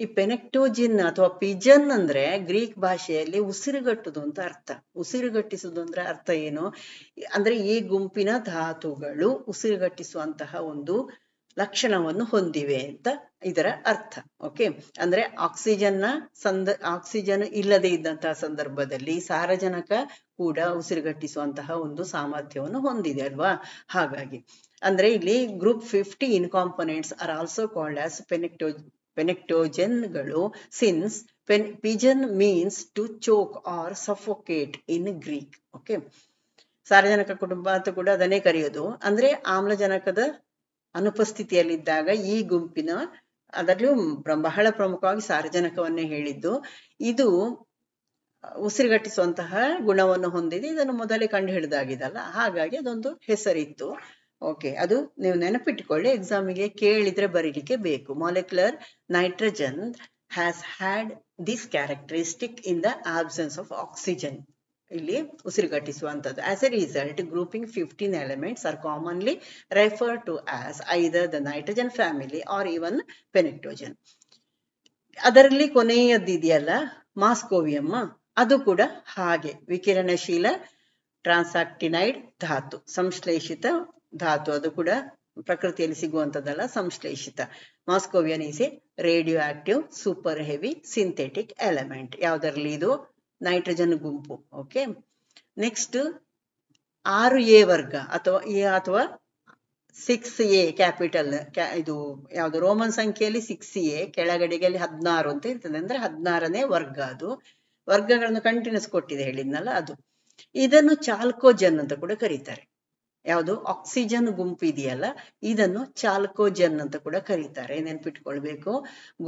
ಈ ಪೆನೆಕ್ಟೋಜಿನ್ ಅಥವಾ ಪಿಜನ್ ಅಂದ್ರೆ ಗ್ರೀಕ್ ಭಾಷೆಯಲ್ಲಿ ಉಸಿರುಗಟ್ಟುದು ಅಂತ ಅರ್ಥ. ಉಸಿರುಗಟ್ಟಿಸುದು ಅಂದ್ರೆ ಅರ್ಥ ಏನು ಅಂದ್ರೆ ಈ ಗುಂಪಿನ ಧಾತುಗಳು ಉಸಿರುಗಟ್ಟಿಸುವಂತಹ ಒಂದು ಲಕ್ಷಣವನ್ನು ಹೊಂದಿವೆ ಅಂತ ಇದರ ಅರ್ಥ. ಓಕೆ, ಅಂದ್ರೆ ಆಕ್ಸಿಜನ್ ಇಲ್ಲದೆ ಇದ್ದಂತಹ ಸಂದರ್ಭದಲ್ಲಿ ಸಾರಜನಕ ಕೂಡ ಉಸಿರುಗಟ್ಟಿಸುವಂತಹ ಒಂದು ಸಾಮರ್ಥ್ಯವನ್ನು ಹೊಂದಿದೆ ಅಲ್ವಾ. ಹಾಗಾಗಿ ಅಂದ್ರೆ ಇಲ್ಲಿ group 15 components are also called as ಪೆನೆಕ್ಟೋಜನ್ಗಳು, since pnigein means to choke or suffocate in Greek. Okay, ಸಾರಜನಕ ಕುಟುಂಬ ಅಂತ ಕೂಡ ಅದನ್ನೇ ಕರೆಯೋದು. ಅಂದ್ರೆ ಆಮ್ಲಜನಕದ ಅನುಪಸ್ಥಿತಿಯಲ್ಲಿದ್ದಾಗ ಈ ಗುಂಪಿನ, ಅದರಲ್ಲೂ ಬಹಳ ಪ್ರಮುಖವಾಗಿ ಸಾರಜನಕವನ್ನೇ ಹೇಳಿದ್ದು, ಇದು ಉಸಿರುಗಟ್ಟಿಸುವಂತಹ ಗುಣವನ್ನು ಹೊಂದಿದೆ. ಇದನ್ನು ಮೊದಲೇ ಕಂಡು ಹಿಡಿದಾಗಿದಲ್ಲ, ಹಾಗಾಗಿ ಅದೊಂದು ಹೆಸರಿತ್ತು. ಓಕೆ, ಅದು ನೀವು ನೆನಪಿಟ್ಟುಕೊಳ್ಳಿ, ಎಕ್ಸಾಮಿಗೆ ಕೇಳಿದ್ರೆ ಬರೀಲಿಕ್ಕೆ ಬೇಕು. Molecular nitrogen has had this characteristic in the absence of oxygen. ಇಲ್ಲಿ ಉಸಿರುಗಟ್ಟಿಸುವಂಥದ್ದು. As a result, grouping 15 elements are commonly referred to as either the nitrogen family or even pnictogen. ಅದರಲ್ಲಿ ಕೊನೆಯದಿದೆಯಲ್ಲ ಮಾಸ್ಕೋವಿಯಂ, ಅದು ಕೂಡ ಹಾಗೆ ವಿಕಿರಣಶೀಲ ಟ್ರಾನ್ಸಾಕ್ಟಿನೈಡ್ ಧಾತು, ಸಂಶ್ಲೇಷಿತ ಧಾತು. ಅದು ಕೂಡ ಪ್ರಕೃತಿಯಲ್ಲಿ ಸಿಗುವಂತದ್ದಲ್ಲ, ಸಂಶ್ಲೇಷಿತ. Moscovium is a radioactive super heavy synthetic element. ಯಾವುದರಲ್ಲಿ? ಇದು ನೈಟ್ರೋಜನ್ ಗುಂಪು. ಓಕೆ, ನೆಕ್ಸ್ಟ್ 6A ವರ್ಗ ಅಥವಾ 6A ಕ್ಯಾಪಿಟಲ್. ಇದು ಯಾವುದು? ರೋಮನ್ ಸಂಖ್ಯೆಯಲ್ಲಿ 6A, ಕೆಳಗಡೆಗೆ ಅಲ್ಲಿ 16 ಅಂತ ಇರ್ತದೆ. ಅಂದ್ರೆ 16ನೇ ವರ್ಗ. ಅದು ವರ್ಗಗಳನ್ನು ಕಂಟಿನ್ಯೂಸ್ ಕೊಟ್ಟಿದೆ ಹೇಳಿದ್ನಲ್ಲ ಅದು. ಇದನ್ನು ಚಾಲ್ಕೋಜನ್ ಅಂತ ಕೂಡ ಕರೀತಾರೆ. ಯಾವುದು ಆಕ್ಸಿಜನ್ ಗುಂಪು ಇದೆಯಲ್ಲ ಇದನ್ನು ಚಾಲ್ಕೋಜನ್ ಅಂತ ಕೂಡ ಕರೀತಾರೆ. ನೆನ್ಪಿಟ್ಕೊಳ್ಬೇಕು.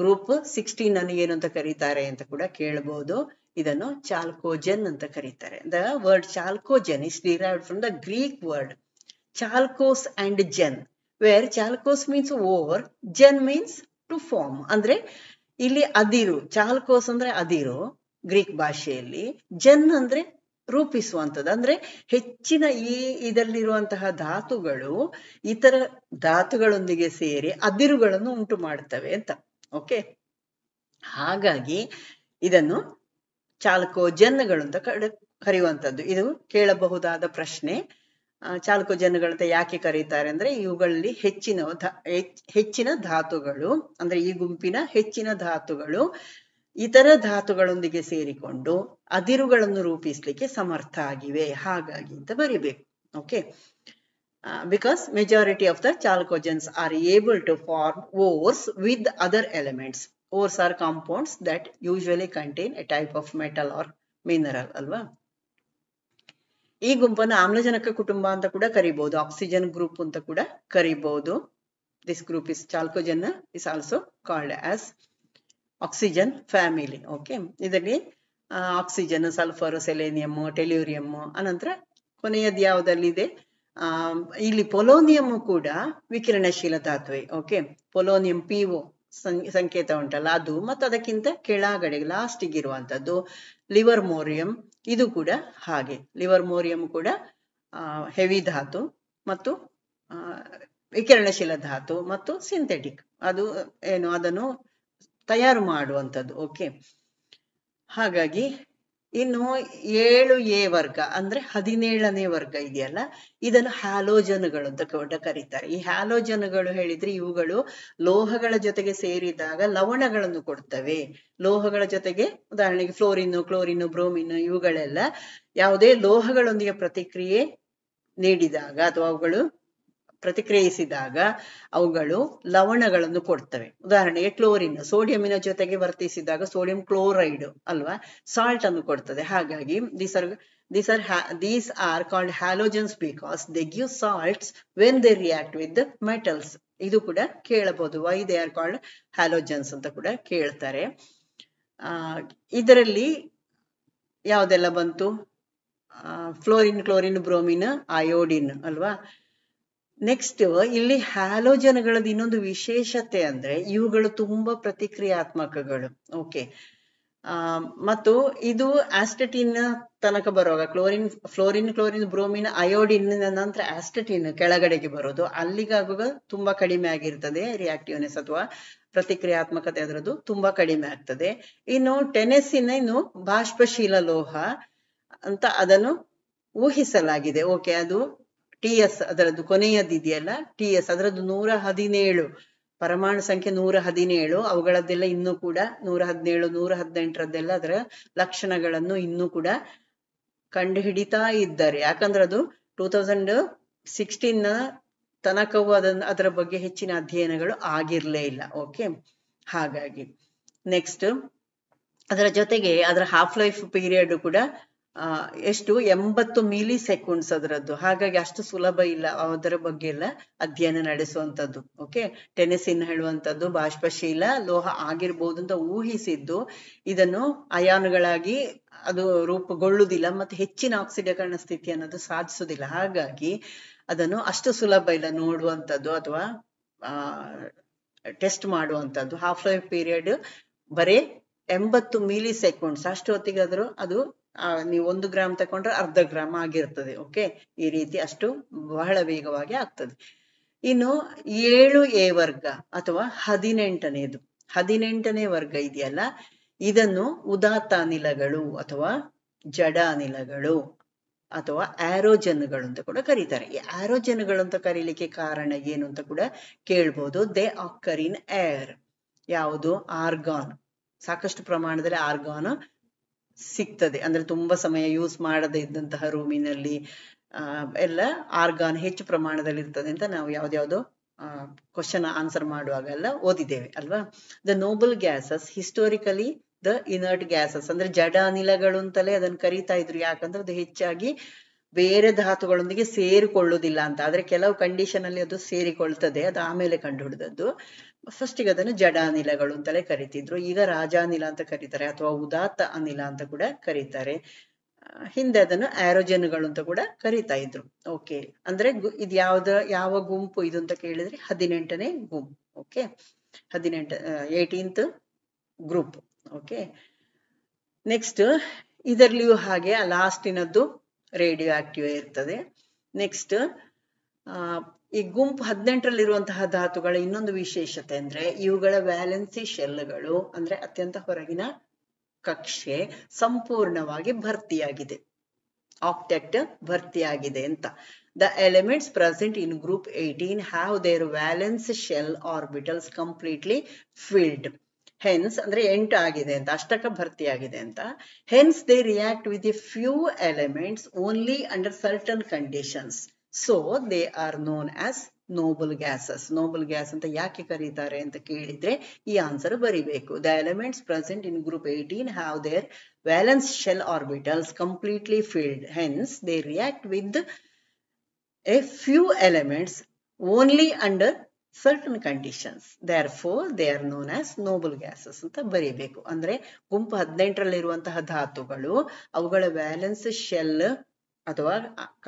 ಗ್ರೂಪ್ 16 ಅನ್ನು ಏನು ಅಂತ ಕರೀತಾರೆ ಅಂತ ಕೂಡ ಕೇಳಬಹುದು. ಇದನ್ನು ಚಾಲ್ಕೋಜನ್ ಅಂತ ಕರೀತಾರೆ. The word chalcogen is derived from the Greek word chalcos and gen, where chalcos means over, gen means to form. ಅಂದ್ರೆ ಇಲ್ಲಿ ಅದಿರು, ಚಾಲ್ಕೋಸ್ ಅಂದ್ರೆ ಅದಿರು ಗ್ರೀಕ್ ಭಾಷೆಯಲ್ಲಿ, ಜನ್ ಅಂದ್ರೆ ರೂಪಿಸುವಂಥದ್ದು. ಅಂದ್ರೆ ಹೆಚ್ಚಿನ ಇದರಲ್ಲಿರುವಂತಹ ಧಾತುಗಳು ಇತರ ಧಾತುಗಳೊಂದಿಗೆ ಸೇರಿ ಅದಿರುಗಳನ್ನು ಉಂಟು ಮಾಡ್ತವೆ ಅಂತ. ಓಕೆ, ಹಾಗಾಗಿ ಇದನ್ನು ಚಾಲ್ಕೋಜನ್ಗಳು ಅಂತ ಕರೆಯುವಂಥದ್ದು. ಇದು ಕೇಳಬಹುದಾದ ಪ್ರಶ್ನೆ. ಚಾಲ್ಕೋಜನ್ಗಳಂತ ಯಾಕೆ ಕರೀತಾರೆ ಅಂದ್ರೆ ಇವುಗಳಲ್ಲಿ ಹೆಚ್ಚಿನ ಧಾತುಗಳು, ಅಂದ್ರೆ ಈ ಗುಂಪಿನ ಹೆಚ್ಚಿನ ಧಾತುಗಳು ಇತರ ಧಾತುಗಳೊಂದಿಗೆ ಸೇರಿಕೊಂಡು ಅದಿರುಗಳನ್ನು ರೂಪಿಸ್ಲಿಕ್ಕೆ ಸಮರ್ಥ ಆಗಿವೆ, ಹಾಗಾಗಿ ಅಂತ ಬರಿಬೇಕು. Okay, because majority of the chalcogens are able to form ores with other elements. Ores are compounds that usually contain a type of metal or mineral ಅಲ್ವಾ. ಈ ಗುಂಪನ್ನು ಆಮ್ಲಜನಕ ಕುಟುಂಬ ಅಂತ ಕೂಡ ಕರಿಬಹುದು, ಆಕ್ಸಿಜನ್ ಗ್ರೂಪ್ ಅಂತ ಕೂಡ ಕರಿಬಹುದು. This group is chalcogen is also called as oxygen family. Okay, ಇದರಲ್ಲಿ ಆಕ್ಸಿಜನ್, ಸಲ್ಫರ್, ಸೆಲೆನಿಯಂ, ಟೆಲ್ಯೂರಿಯಂ, ಅನಂತರ ಕೊನೆಯದು ಯಾವುದಲ್ಲಿದೆ ಇಲ್ಲಿ ಪೊಲೋನಿಯಂ ಕೂಡ ವಿಕಿರಣಶೀಲ ಧಾತುವೆ. ಓಕೆ, ಪೊಲೋನಿಯಂ PO ಸಂಕೇತ ಉಂಟಲ್ಲ ಅದು, ಮತ್ತು ಅದಕ್ಕಿಂತ ಕೆಳಗಡೆ ಲಾಸ್ಟಿಗೆ ಇರುವಂತದ್ದು ಲಿವರ್ಮೋರಿಯಂ, ಇದು ಕೂಡ ಹಾಗೆ. ಲಿವರ್ಮೋರಿಯಂ ಕೂಡ ಹೆವಿ ಧಾತು ಮತ್ತು ವಿಕಿರಣಶೀಲ ಧಾತು ಮತ್ತು ಸಿಂಥೆಟಿಕ್, ಅದು ಏನು ಅದನ್ನು ತಯಾರು ಮಾಡುವಂಥದ್ದು. ಓಕೆ, ಹಾಗಾಗಿ ಇನ್ನು 7A ವರ್ಗ ಅಂದ್ರೆ 17ನೇ ವರ್ಗ ಇದೆಯಲ್ಲ, ಇದನ್ನು ಹ್ಯಾಲೋಜನ್ಗಳು ಅಂತ ಕೂಡ ಕರೀತಾರೆ. ಈ ಹ್ಯಾಲೋಜನ್ಗಳು ಹೇಳಿದ್ರೆ ಇವುಗಳು ಲೋಹಗಳ ಜೊತೆಗೆ ಸೇರಿದಾಗ ಲವಣಗಳನ್ನು ಕೊಡ್ತವೆ. ಲೋಹಗಳ ಜೊತೆಗೆ ಉದಾಹರಣೆಗೆ ಫ್ಲೋರಿನ್, ಕ್ಲೋರಿನ್, ಬ್ರೋಮಿನ್ ಇವುಗಳೆಲ್ಲ ಯಾವುದೇ ಲೋಹಗಳೊಂದಿಗೆ ಪ್ರತಿಕ್ರಿಯೆ ನೀಡಿದಾಗ ಅಥವಾ ಅವುಗಳು ಪ್ರತಿಕ್ರಿಯಿಸಿದಾಗ ಅವುಗಳು ಲವಣಗಳನ್ನು ಕೊಡ್ತವೆ. ಉದಾಹರಣೆಗೆ ಕ್ಲೋರಿನ್ ಸೋಡಿಯಂನ ಜೊತೆಗೆ ವರ್ತಿಸಿದಾಗ ಸೋಡಿಯಂ ಕ್ಲೋರೈಡ್ ಅಲ್ವಾ, ಸಾಲ್ಟ್ ಅನ್ನು ಕೊಡ್ತದೆ. ಹಾಗಾಗಿ these are called halogens because they give salts when they react with the metals. ಇದು ಕೂಡ ಕೇಳಬಹುದು, why they are called halogens ಅಂತ ಕೂಡ ಕೇಳ್ತಾರೆ. ಇದರಲ್ಲಿ ಯಾವುದೆಲ್ಲ ಬಂತು? ಫ್ಲೋರಿನ್, ಕ್ಲೋರಿನ್, ಬ್ರೋಮಿನ್, ಅಯೋಡಿನ್ ಅಲ್ವಾ. ನೆಕ್ಸ್ಟ್ ಇಲ್ಲಿ ಹ್ಯಾಲೋಜನ್ಗಳದ್ದು ಇನ್ನೊಂದು ವಿಶೇಷತೆ ಅಂದ್ರೆ ಇವುಗಳು ತುಂಬಾ ಪ್ರತಿಕ್ರಿಯಾತ್ಮಕಗಳು. ಓಕೆ, ಮತ್ತು ಇದು ಆಸ್ಟಟಿನ್ ತನಕ ಬರುವಾಗ ಫ್ಲೋರಿನ್, ಕ್ಲೋರಿನ್, ಬ್ರೋಮಿನ್, ಅಯೋಡಿನ್ ನಂತರ ಆಸ್ಟಟಿನ್ ಕೆಳಗಡೆಗೆ ಬರೋದು, ಅಲ್ಲಿಗಾಗುವಾಗ ತುಂಬಾ ಕಡಿಮೆ ಆಗಿರ್ತದೆ ರಿಯಾಕ್ಟಿವ್ನೆಸ್ ಅಥವಾ ಪ್ರತಿಕ್ರಿಯಾತ್ಮಕತೆ ಅದರದ್ದು ತುಂಬಾ ಕಡಿಮೆ ಆಗ್ತದೆ. ಇನ್ನು ಟೆನೆಸಿನ್ ಇನ್ನು ಬಾಷ್ಪಶೀಲ ಲೋಹ ಅಂತ ಅದನ್ನು ಊಹಿಸಲಾಗಿದೆ. ಓಕೆ, ಅದು TS ಅದರದ್ದು ಕೊನೆಯದಿದೆಯಲ್ಲ TS ಅದರದ್ದು 117 ಪರಮಾಣು ಸಂಖ್ಯೆ 117, ಅವುಗಳದ್ದೆಲ್ಲ ಇನ್ನೂ ಕೂಡ 117, 118ರದ್ದೆಲ್ಲ ಅದರ ಲಕ್ಷಣಗಳನ್ನು ಇನ್ನೂ ಕೂಡ ಕಂಡುಹಿಡಿತಾ ಇದ್ದಾರೆ. ಯಾಕಂದ್ರೆ ಅದು 2016 ತನಕವೂ ಅದರ ಬಗ್ಗೆ ಹೆಚ್ಚಿನ ಅಧ್ಯಯನಗಳು ಆಗಿರ್ಲೇ ಇಲ್ಲ. ಓಕೆ, ಹಾಗಾಗಿ ನೆಕ್ಸ್ಟ್ ಅದರ ಜೊತೆಗೆ ಅದರ ಹಾಫ್ ಲೈಫ್ ಪೀರಿಯಡ್ ಕೂಡ ಎಷ್ಟು 80 ಮಿಲಿ ಸೆಕೆಂಡ್ಸ್ ಅದರದ್ದು. ಹಾಗಾಗಿ ಅಷ್ಟು ಸುಲಭ ಇಲ್ಲ ಅದರ ಬಗ್ಗೆ ಎಲ್ಲ ಅಧ್ಯಯನ ನಡೆಸುವಂಥದ್ದು. ಓಕೆ, ಟೆನೆಸಿನ್ ಹೇಳುವಂಥದ್ದು ಬಾಷ್ಪಶೀಲ ಲೋಹ ಆಗಿರ್ಬೋದು ಅಂತ ಊಹಿಸಿದ್ದು, ಇದನ್ನು ಅಯಾನುಗಳಾಗಿ ಅದು ರೂಪುಗೊಳ್ಳುವುದಿಲ್ಲ ಮತ್ತು ಹೆಚ್ಚಿನ ಆಕ್ಸಿಡೀಕರಣ ಸ್ಥಿತಿ ಅನ್ನೋದು ಸಾಧಿಸುವುದಿಲ್ಲ. ಹಾಗಾಗಿ ಅದನ್ನು ಅಷ್ಟು ಸುಲಭ ಇಲ್ಲ ನೋಡುವಂಥದ್ದು ಅಥವಾ ಟೆಸ್ಟ್ ಮಾಡುವಂಥದ್ದು. ಹಾಫ್ ಲೈಫ್ ಪೀರಿಯಡ್ ಬರೀ 80 ಮಿಲಿ ಸೆಕೆಂಡ್ಸ್, ಅಷ್ಟು ಹೊತ್ತಿಗೆ ಅದು ನೀವು 1 ಗ್ರಾಮ್ ತಕೊಂಡ್ರೆ 1/2 ಗ್ರಾಮ್ ಆಗಿರ್ತದೆ. ಓಕೆ, ಈ ರೀತಿ ಅಷ್ಟು ಬಹಳ ವೇಗವಾಗಿ ಆಗ್ತದೆ. ಇನ್ನು 7A ವರ್ಗ ಅಥವಾ 18ನೇ ವರ್ಗ ಇದೆಯಲ್ಲ, ಇದನ್ನು ಉದಾತ್ತ ಅನಿಲಗಳು ಅಥವಾ ಜಡ ಅನಿಲಗಳು ಅಥವಾ ಆರೋಜನ್ಗಳು ಅಂತ ಕೂಡ ಕರೀತಾರೆ. ಈ ಆರೋಜನ್ಗಳು ಅಂತ ಕರೀಲಿಕ್ಕೆ ಕಾರಣ ಏನು ಅಂತ ಕೂಡ ಕೇಳ್ಬೋದು. They occur in air. ಯಾವುದು? ಆರ್ಗಾನ್. ಸಾಕಷ್ಟು ಪ್ರಮಾಣದಲ್ಲಿ ಆರ್ಗಾನ್ ಸಿಗ್ತದೆ. ಅಂದ್ರೆ ತುಂಬಾ ಸಮಯ ಯೂಸ್ ಮಾಡದೇ ಇದ್ದಂತಹ ರೂಮಿನಲ್ಲಿ ಎಲ್ಲ ಆರ್ಗಾನ್ ಹೆಚ್ಚು ಪ್ರಮಾಣದಲ್ಲಿ ಇರ್ತದೆ ಅಂತ ನಾವು ಯಾವ್ದ್ಯಾವ್ದೋ ಕ್ವಶನ್ ಆನ್ಸರ್ ಮಾಡುವಾಗೆಲ್ಲ ಓದಿದ್ದೇವೆ ಅಲ್ವಾ. The noble gases historically the inert gases, ಅಂದ್ರೆ ಜಡ ಅನಿಲಗಳು ಅಂತಲೇ ಅದನ್ನು ಕರೀತಾ ಇದ್ರು. ಯಾಕಂದ್ರೆ ಅದು ಹೆಚ್ಚಾಗಿ ಬೇರೆ ಧಾತುಗಳೊಂದಿಗೆ ಸೇರಿಕೊಳ್ಳುವುದಿಲ್ಲ ಅಂತ. ಆದ್ರೆ ಕೆಲವು ಕಂಡೀಷನ್ ಅಲ್ಲಿ ಅದು ಸೇರಿಕೊಳ್ತದೆ, ಅದು ಆಮೇಲೆ ಕಂಡುಹಿಡಿದದ್ದು. ಫಸ್ಟಿಗೆ ಅದನ್ನು ಜಡಾನಿಲಗಳು ಅಂತಲೇ ಕರಿತಿದ್ರು, ಈಗ ರಾಜಾನಿಲ ಅಂತ ಕರೀತಾರೆ ಅಥವಾ ಉದಾತ್ತ ಅನಿಲ ಅಂತ ಕೂಡ ಕರೀತಾರೆ. ಹಿಂದೆ ಅದನ್ನು ಆರೋಜನ್ಗಳು ಅಂತ ಕೂಡ ಕರೀತಾ ಇದ್ರು. ಓಕೆ, ಅಂದ್ರೆ ಇದು ಯಾವ ಗುಂಪು ಇದು ಅಂತ ಕೇಳಿದ್ರೆ 18ನೇ ಗುಂಪು. Okay, 18th group. Okay, next ಇದರಲ್ಲಿಯೂ ಹಾಗೆ ಲಾಸ್ಟಿನದ್ದು ರೇಡಿಯೋ ಆಕ್ಟಿವ್ ಇರ್ತದೆ. ನೆಕ್ಸ್ಟ್ ಈ ಗುಂಪು 18ರಲ್ಲಿರುವಂತಹ ಧಾತುಗಳ ಇನ್ನೊಂದು ವಿಶೇಷತೆ ಅಂದ್ರೆ ಇವುಗಳ ವ್ಯಾಲೆನ್ಸಿ ಶೆಲ್ಗಳು ಅಂದ್ರೆ ಅತ್ಯಂತ ಹೊರಗಿನ ಕಕ್ಷೆ ಸಂಪೂರ್ಣವಾಗಿ ಭರ್ತಿಯಾಗಿದೆ, ಆಕ್ಟೆಟ್ ಭರ್ತಿಯಾಗಿದೆ ಅಂತ. The elements present in group 18 have their valence shell orbitals completely filled. Hence ಅಂದ್ರೆ 8 ಆಗಿದೆ ಅಂತ, ಅಷ್ಟಕ ಭರ್ತಿಯಾಗಿದೆ ಅಂತ. Hence they react with A few elements only under certain conditions. So they are known as Nobel gases. Nobel gas ಅಂತ ಯಾಕೆ ಕರೀತಾರೆ ಅಂತ ಕೇಳಿದ್ರೆ ಈ ಆನ್ಸರ್ ಬರಿಬೇಕು. The elements present in group 18 have their valence shell orbitals completely filled. Hence they react with A few elements only under certain conditions. therefore they are known as noble gases ಅಂತ ಬರೀಬೇಕು. ಅಂದ್ರೆ ಗುಂಪು 18ರಲ್ಲಿರುವಂತಹ ಧಾತುಗಳು ಅವುಗಳ valence shell ಅಥವಾ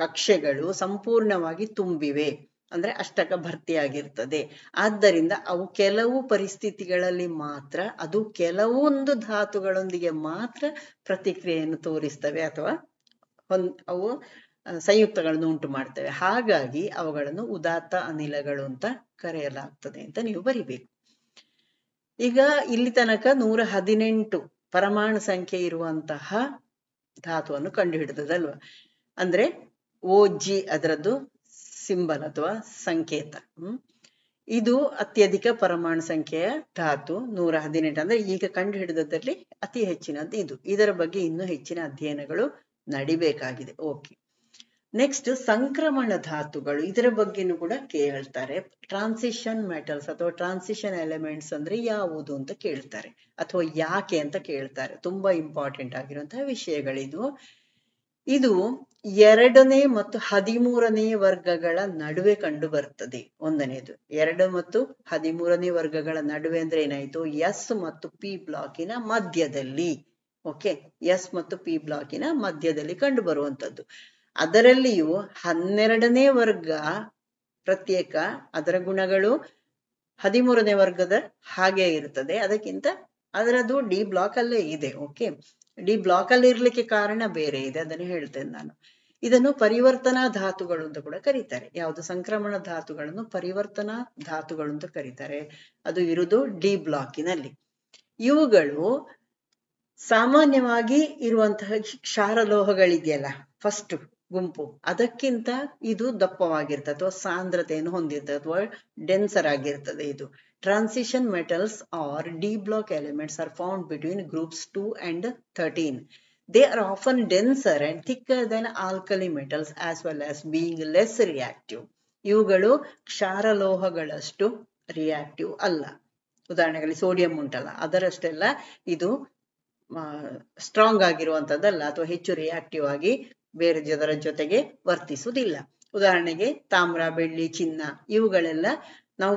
ಕಕ್ಷೆಗಳು ಸಂಪೂರ್ಣವಾಗಿ ತುಂಬಿವೆ, ಅಂದ್ರೆ ಅಷ್ಟಕ ಭರ್ತಿಯಾಗಿರ್ತದೆ. ಆದ್ದರಿಂದ ಅವು ಕೆಲವು ಪರಿಸ್ಥಿತಿಗಳಲ್ಲಿ ಮಾತ್ರ, ಅದು ಕೆಲವೊಂದು ಧಾತುಗಳೊಂದಿಗೆ ಮಾತ್ರ ಪ್ರತಿಕ್ರಿಯೆಯನ್ನು ತೋರಿಸ್ತವೆ ಅಥವಾ ಅವು ಸಂಯುಕ್ತಗಳನ್ನು ಉಂಟು ಮಾಡ್ತವೆ. ಹಾಗಾಗಿ ಅವುಗಳನ್ನು ಉದಾತ್ತ ಅನಿಲಗಳು ಅಂತ ಕರೆಯಲಾಗ್ತದೆ ಅಂತ ನೀವು ಬರಿಬೇಕು. ಈಗ ಇಲ್ಲಿ ತನಕ 118 ಪರಮಾಣು ಸಂಖ್ಯೆ ಇರುವಂತಹ ಧಾತುವನ್ನು ಕಂಡು ಹಿಡಿದದಲ್ವಾ. ಅಂದ್ರೆ OG ಅದರದ್ದು ಸಿಂಬಲ್ ಅಥವಾ ಸಂಕೇತ. ಇದು ಅತ್ಯಧಿಕ ಪರಮಾಣು ಸಂಖ್ಯೆಯ ಧಾತು 118. ಅಂದ್ರೆ ಈಗ ಕಂಡು ಹಿಡಿದದಲ್ಲಿ ಅತಿ ಹೆಚ್ಚಿನದ್ದು ಇದು. ಇದರ ಬಗ್ಗೆ ಇನ್ನೂ ಹೆಚ್ಚಿನ ಅಧ್ಯಯನಗಳು ನಡಿಬೇಕಾಗಿದೆ. ಓಕೆ, ನೆಕ್ಸ್ಟ್ ಸಂಕ್ರಮಣ ಧಾತುಗಳು, ಇದರ ಬಗ್ಗೆನೂ ಕೂಡ ಕೇಳ್ತಾರೆ. ಟ್ರಾನ್ಸಿಷನ್ ಮೆಟಲ್ಸ್ ಅಥವಾ ಟ್ರಾನ್ಸಿಷನ್ ಎಲಿಮೆಂಟ್ಸ್ ಅಂದ್ರೆ ಯಾವುದು ಅಂತ ಕೇಳ್ತಾರೆ, ಅಥವಾ ಯಾಕೆ ಅಂತ ಕೇಳ್ತಾರೆ. ತುಂಬಾ ಇಂಪಾರ್ಟೆಂಟ್ ಆಗಿರುವಂತಹ ವಿಷಯಗಳಿದು. ಇದು 2ನೇ ಮತ್ತು 13ನೇ ವರ್ಗಗಳ ನಡುವೆ ಕಂಡು ಬರ್ತದೆ. ಒಂದನೇದು 2 ಮತ್ತು 13ನೇ ವರ್ಗಗಳ ನಡುವೆ ಅಂದ್ರೆ ಏನಾಯ್ತು, ಎಸ್ ಮತ್ತು ಪಿ ಬ್ಲಾಕಿನ ಮಧ್ಯದಲ್ಲಿ. ಓಕೆ, ಎಸ್ ಮತ್ತು ಪಿ ಬ್ಲಾಕಿನ ಮಧ್ಯದಲ್ಲಿ ಕಂಡು ಬರುವಂತದ್ದು. ಅದರಲ್ಲಿಯೂ 12ನೇ ವರ್ಗ ಪ್ರತ್ಯೇಕ, ಅದರ ಗುಣಗಳು 13ನೇ ವರ್ಗದ ಹಾಗೆ ಇರ್ತದೆ. ಅದಕ್ಕಿಂತ ಅದರದ್ದು ಡಿ ಬ್ಲಾಕ್ ಅಲ್ಲೇ ಇದೆ. ಓಕೆ, ಡಿ ಬ್ಲಾಕ್ ಅಲ್ಲಿ ಇರ್ಲಿಕ್ಕೆ ಕಾರಣ ಬೇರೆ ಇದೆ, ಅದನ್ನು ಹೇಳ್ತೇನೆ ನಾನು. ಇದನ್ನು ಪರಿವರ್ತನಾ ಧಾತುಗಳು ಅಂತ ಕೂಡ ಕರೀತಾರೆ. ಯಾವುದು ಸಂಕ್ರಮಣ ಧಾತುಗಳನ್ನು ಪರಿವರ್ತನಾ ಧಾತುಗಳು ಅಂತ ಕರೀತಾರೆ. ಅದು ಇರುವುದು ಡಿ ಬ್ಲಾಕಿನಲ್ಲಿ. ಇವುಗಳು ಸಾಮಾನ್ಯವಾಗಿ ಇರುವಂತಹ ಕ್ಷಾರಲೋಹಗಳಿದೆಯಲ್ಲ, ಫಸ್ಟ್ ಗುಂಪು, ಅದಕ್ಕಿಂತ ಇದು ದಪ್ಪವಾಗಿರ್ತದೆ ಅಥವಾ ಸಾಂದ್ರತೆಯನ್ನು ಹೊಂದಿರ್ತದೆ ಅಥವಾ ಡೆನ್ಸರ್ ಆಗಿರ್ತದೆ. ಇದು transition metals are D block elements are found between groups 2 and 13. They are often denser and thicker than alkali metals as well as being less reactive. ಇವುಗಳು ಕ್ಷಾರಲೋಹಗಳಷ್ಟು ರಿಯಾಕ್ಟಿವ್ ಅಲ್ಲ. ಉದಾಹರಣೆಗೆ ಸೋಡಿಯಂ ಉಂಟಲ್ಲ, ಅದರಷ್ಟೆಲ್ಲ ಇದು ಸ್ಟ್ರಾಂಗ್ ಆಗಿರುವಂತದ್ದಲ್ಲ ಅಥವಾ ಹೆಚ್ಚು ರಿಯಾಕ್ಟಿವ್ ಆಗಿ ಬೇರೆ ಜನರ ಜೊತೆಗೆ ವರ್ತಿಸುವುದಿಲ್ಲ. ಉದಾಹರಣೆಗೆ ತಾಮ್ರ, ಬೆಳ್ಳಿ, ಚಿನ್ನ ಇವುಗಳೆಲ್ಲ ನಾವು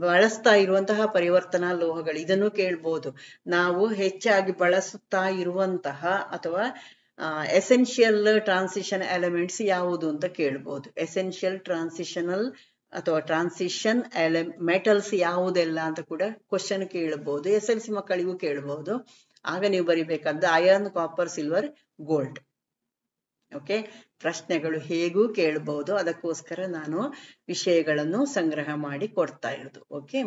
ಬಳಸ್ತಾ ಇರುವಂತಹ ಪರಿವರ್ತನಾ ಲೋಹಗಳು. ಇದನ್ನು ಕೇಳ್ಬೋದು, ನಾವು ಹೆಚ್ಚಾಗಿ ಬಳಸುತ್ತಾ ಇರುವಂತಹ ಅಥವಾ ಎಸೆನ್ಷಿಯಲ್ ಟ್ರಾನ್ಸಿಷನ್ ಎಲಿಮೆಂಟ್ಸ್ ಯಾವುದು ಅಂತ ಕೇಳ್ಬೋದು. ಎಸೆನ್ಷಿಯಲ್ ಟ್ರಾನ್ಸಿಷನಲ್ ಅಥವಾ ಟ್ರಾನ್ಸಿಷನ್ ಮೆಟಲ್ಸ್ ಯಾವುದೆಲ್ಲ ಅಂತ ಕೂಡ ಕ್ವಶನ್ ಕೇಳಬಹುದು. SLC ಮಕ್ಕಳಿಗೂ ಕೇಳಬಹುದು. ಆಗ ನೀವು ಬರಿಬೇಕಾದ iron, copper, silver, gold. Okay, ಪ್ರಶ್ನೆಗಳು ಹೇಗೂ ಕೇಳಬಹುದು. ಅದಕ್ಕೋಸ್ಕರ ನಾನು ವಿಷಯಗಳನ್ನು ಸಂಗ್ರಹ ಮಾಡಿ ಕೊಡ್ತಾ ಇರೋದು. ಓಕೆ,